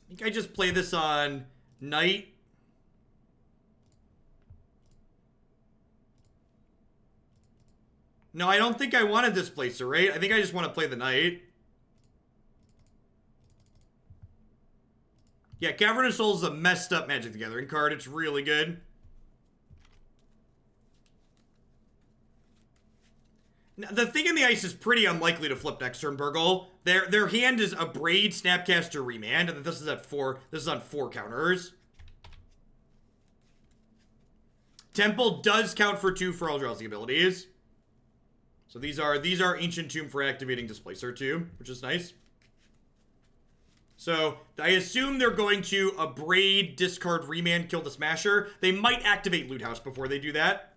I think I just play this on Knight. No, I don't think I want a Displacer, right? I think I just want to play the Knight. Yeah, Cavern of Souls is a messed up Magic the Gathering card. It's really good. Now, the Thing in the Ice is pretty unlikely to flip next turn, Burgle. Their hand is Abrade, Snapcaster, Remand, and this is at 4. This is on 4 counters. Temple does count for 2 for Eldrazi abilities. So these are Ancient Tomb for activating Displacer too, which is nice. So I assume they're going to Abrade, discard, Remand, kill the Smasher. They might activate Loot House before they do that.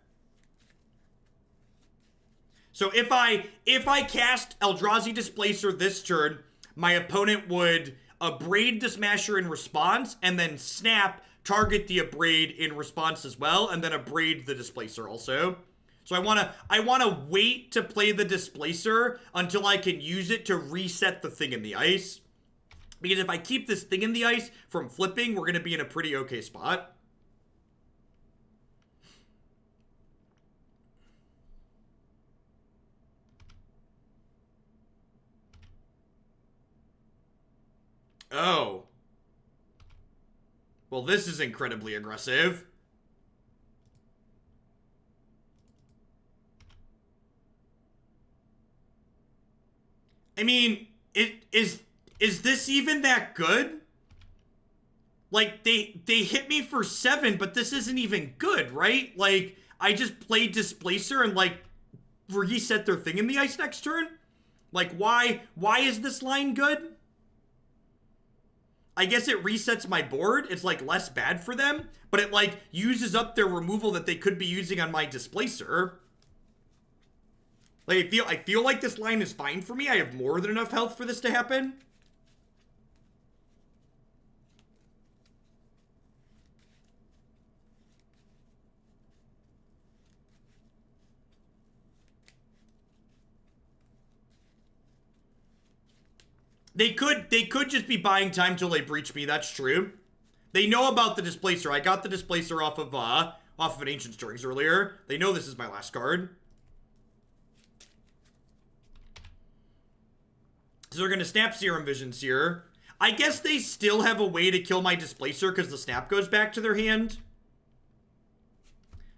So if I cast Eldrazi Displacer this turn, my opponent would Abrade the Smasher in response, and then snap, target the Abrade in response as well, and then Abrade the Displacer also. So I wanna wait to play the Displacer until I can use it to reset the Thing in the Ice. Because if I keep this Thing in the Ice from flipping, we're gonna be in a pretty okay spot. Oh. Well, this is incredibly aggressive. I mean, is this even that good? Like, they hit me for 7, but this isn't even good, right? Like, I just played Displacer and, like, reset their Thing in the Ice next turn? Like, why is this line good? I guess it resets my board. It's, like, less bad for them. But it, like, uses up their removal that they could be using on my Displacer. Like, I feel like this line is fine for me. I have more than enough health for this to happen. They could just be buying time till they breach me. That's true. They know about the Displacer. I got the Displacer off of an Ancient Stirrings earlier. They know this is my last card. So they're gonna snap Serum Visions here. I guess they still have a way to kill my Displacer because the snap goes back to their hand.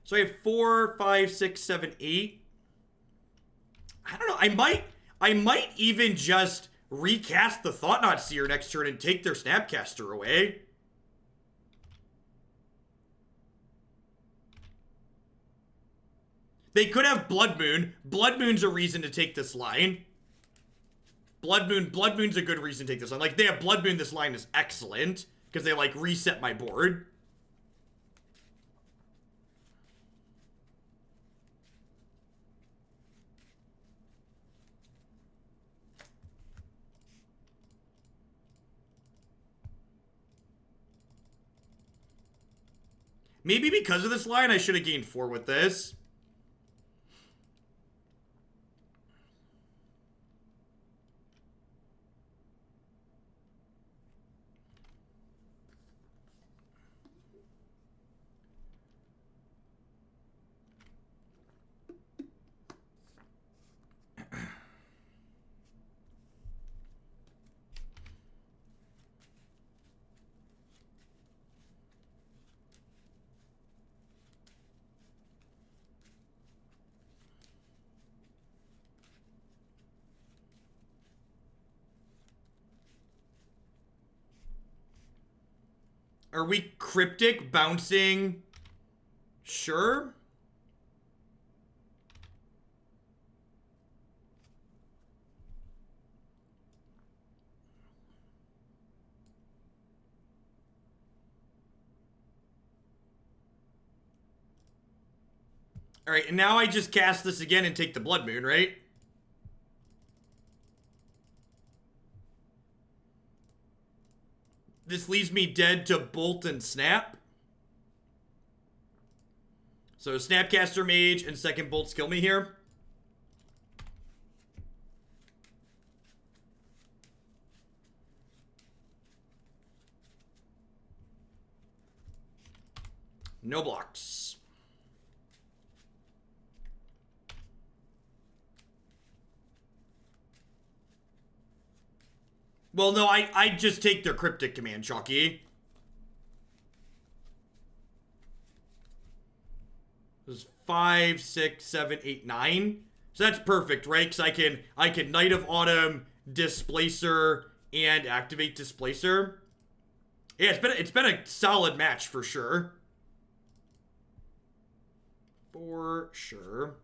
So I have 4, 5, 6, 7, 8. I don't know. I might even just recast the Thought-Knot Seer next turn and take their Snapcaster away. They could have Blood Moon. Blood Moon's a reason to take this line. Blood Moon's a good reason to take this line. Like, they have Blood Moon, this line is excellent. Because they, like, reset my board. Maybe because of this line, I should have gained 4 with this. Are we Cryptic bouncing? Sure. Alright, and now I just cast this again and take the Blood Moon, right? This leaves me dead to Bolt and Snap. So Snapcaster Mage and second Bolts kill me here. No blocks. Well, no, I just take their cryptic command, Chalky. This is 5, 6, 7, 8, 9. So that's perfect, right? Because I can Knight of Autumn, Displacer, and activate Displacer. Yeah, it's been a solid match for sure. For sure.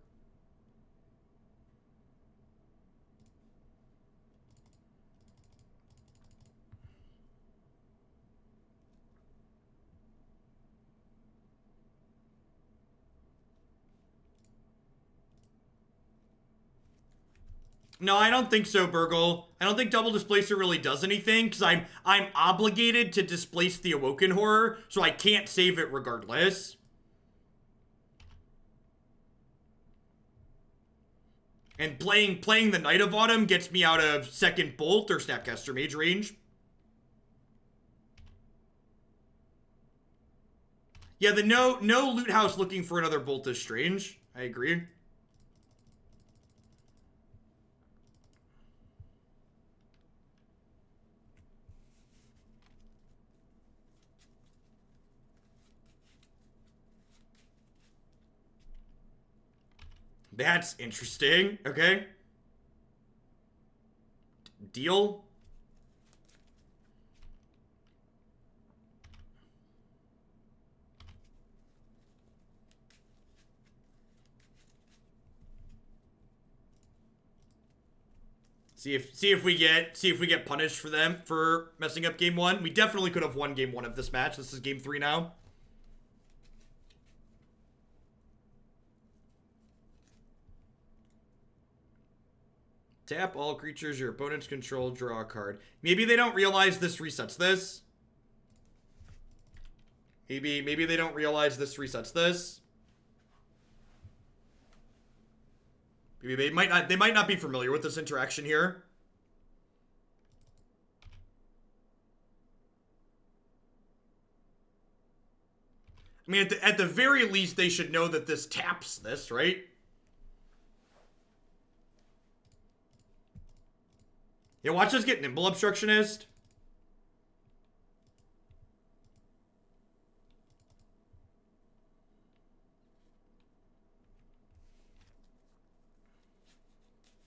No, I don't think so, Burgle. I don't think Double Displacer really does anything, because I'm obligated to displace the Awoken Horror, so I can't save it regardless. And playing the Knight of Autumn gets me out of second Bolt or Snapcaster Mage range. Yeah, the no Loot House looking for another Bolt is strange. I agree. That's interesting. Okay. Deal. See if we get punished for them for messing up game 1. We definitely could have won game 1 of this match. This is game 3 now. Tap all creatures your opponents control, draw a card. Maybe they don't realize this resets this. Maybe they don't realize this resets this. Maybe they might not be familiar with this interaction here. I mean, at the very least, they should know that this taps this, right? Yeah, watch us get Nimble Obstructionist.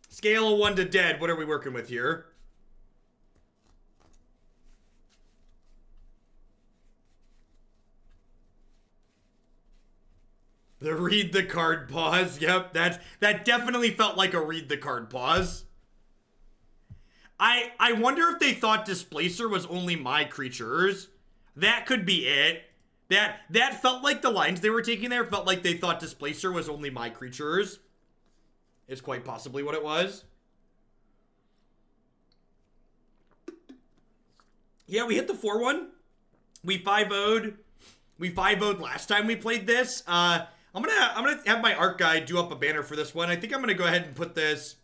Scale of 1 to dead. What are we working with here? The read the card pause. Yep, that definitely felt like a read the card pause. I wonder if they thought Displacer was only my creatures. That could be it. That felt like the lines they were taking there felt like they thought Displacer was only my creatures. Is quite possibly what it was. Yeah, we hit the 4-1. We 5-0'd. We 5-0'd last time we played this. I'm gonna have my art guy do up a banner for this one. I think I'm gonna go ahead and put this.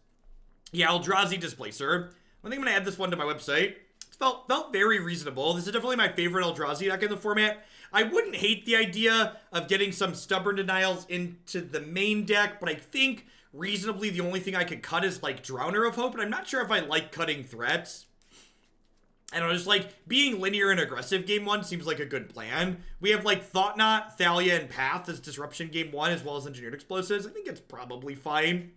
Yeah, Eldrazi Displacer. I think I'm gonna add this one to my website. It felt very reasonable. This is definitely my favorite Eldrazi deck in the format. I wouldn't hate the idea of getting some Stubborn Denials into the main deck, but I think reasonably the only thing I could cut is like Drowner of Hope, and I'm not sure if I like cutting threats. I don't know, just like being linear and aggressive game 1 seems like a good plan. We have like Thought-Knot, Thalia, and Path as disruption game 1, as well as Engineered Explosives. I think it's probably fine.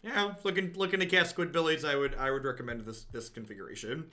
Yeah, looking to cast Squidbillies, I would recommend this configuration.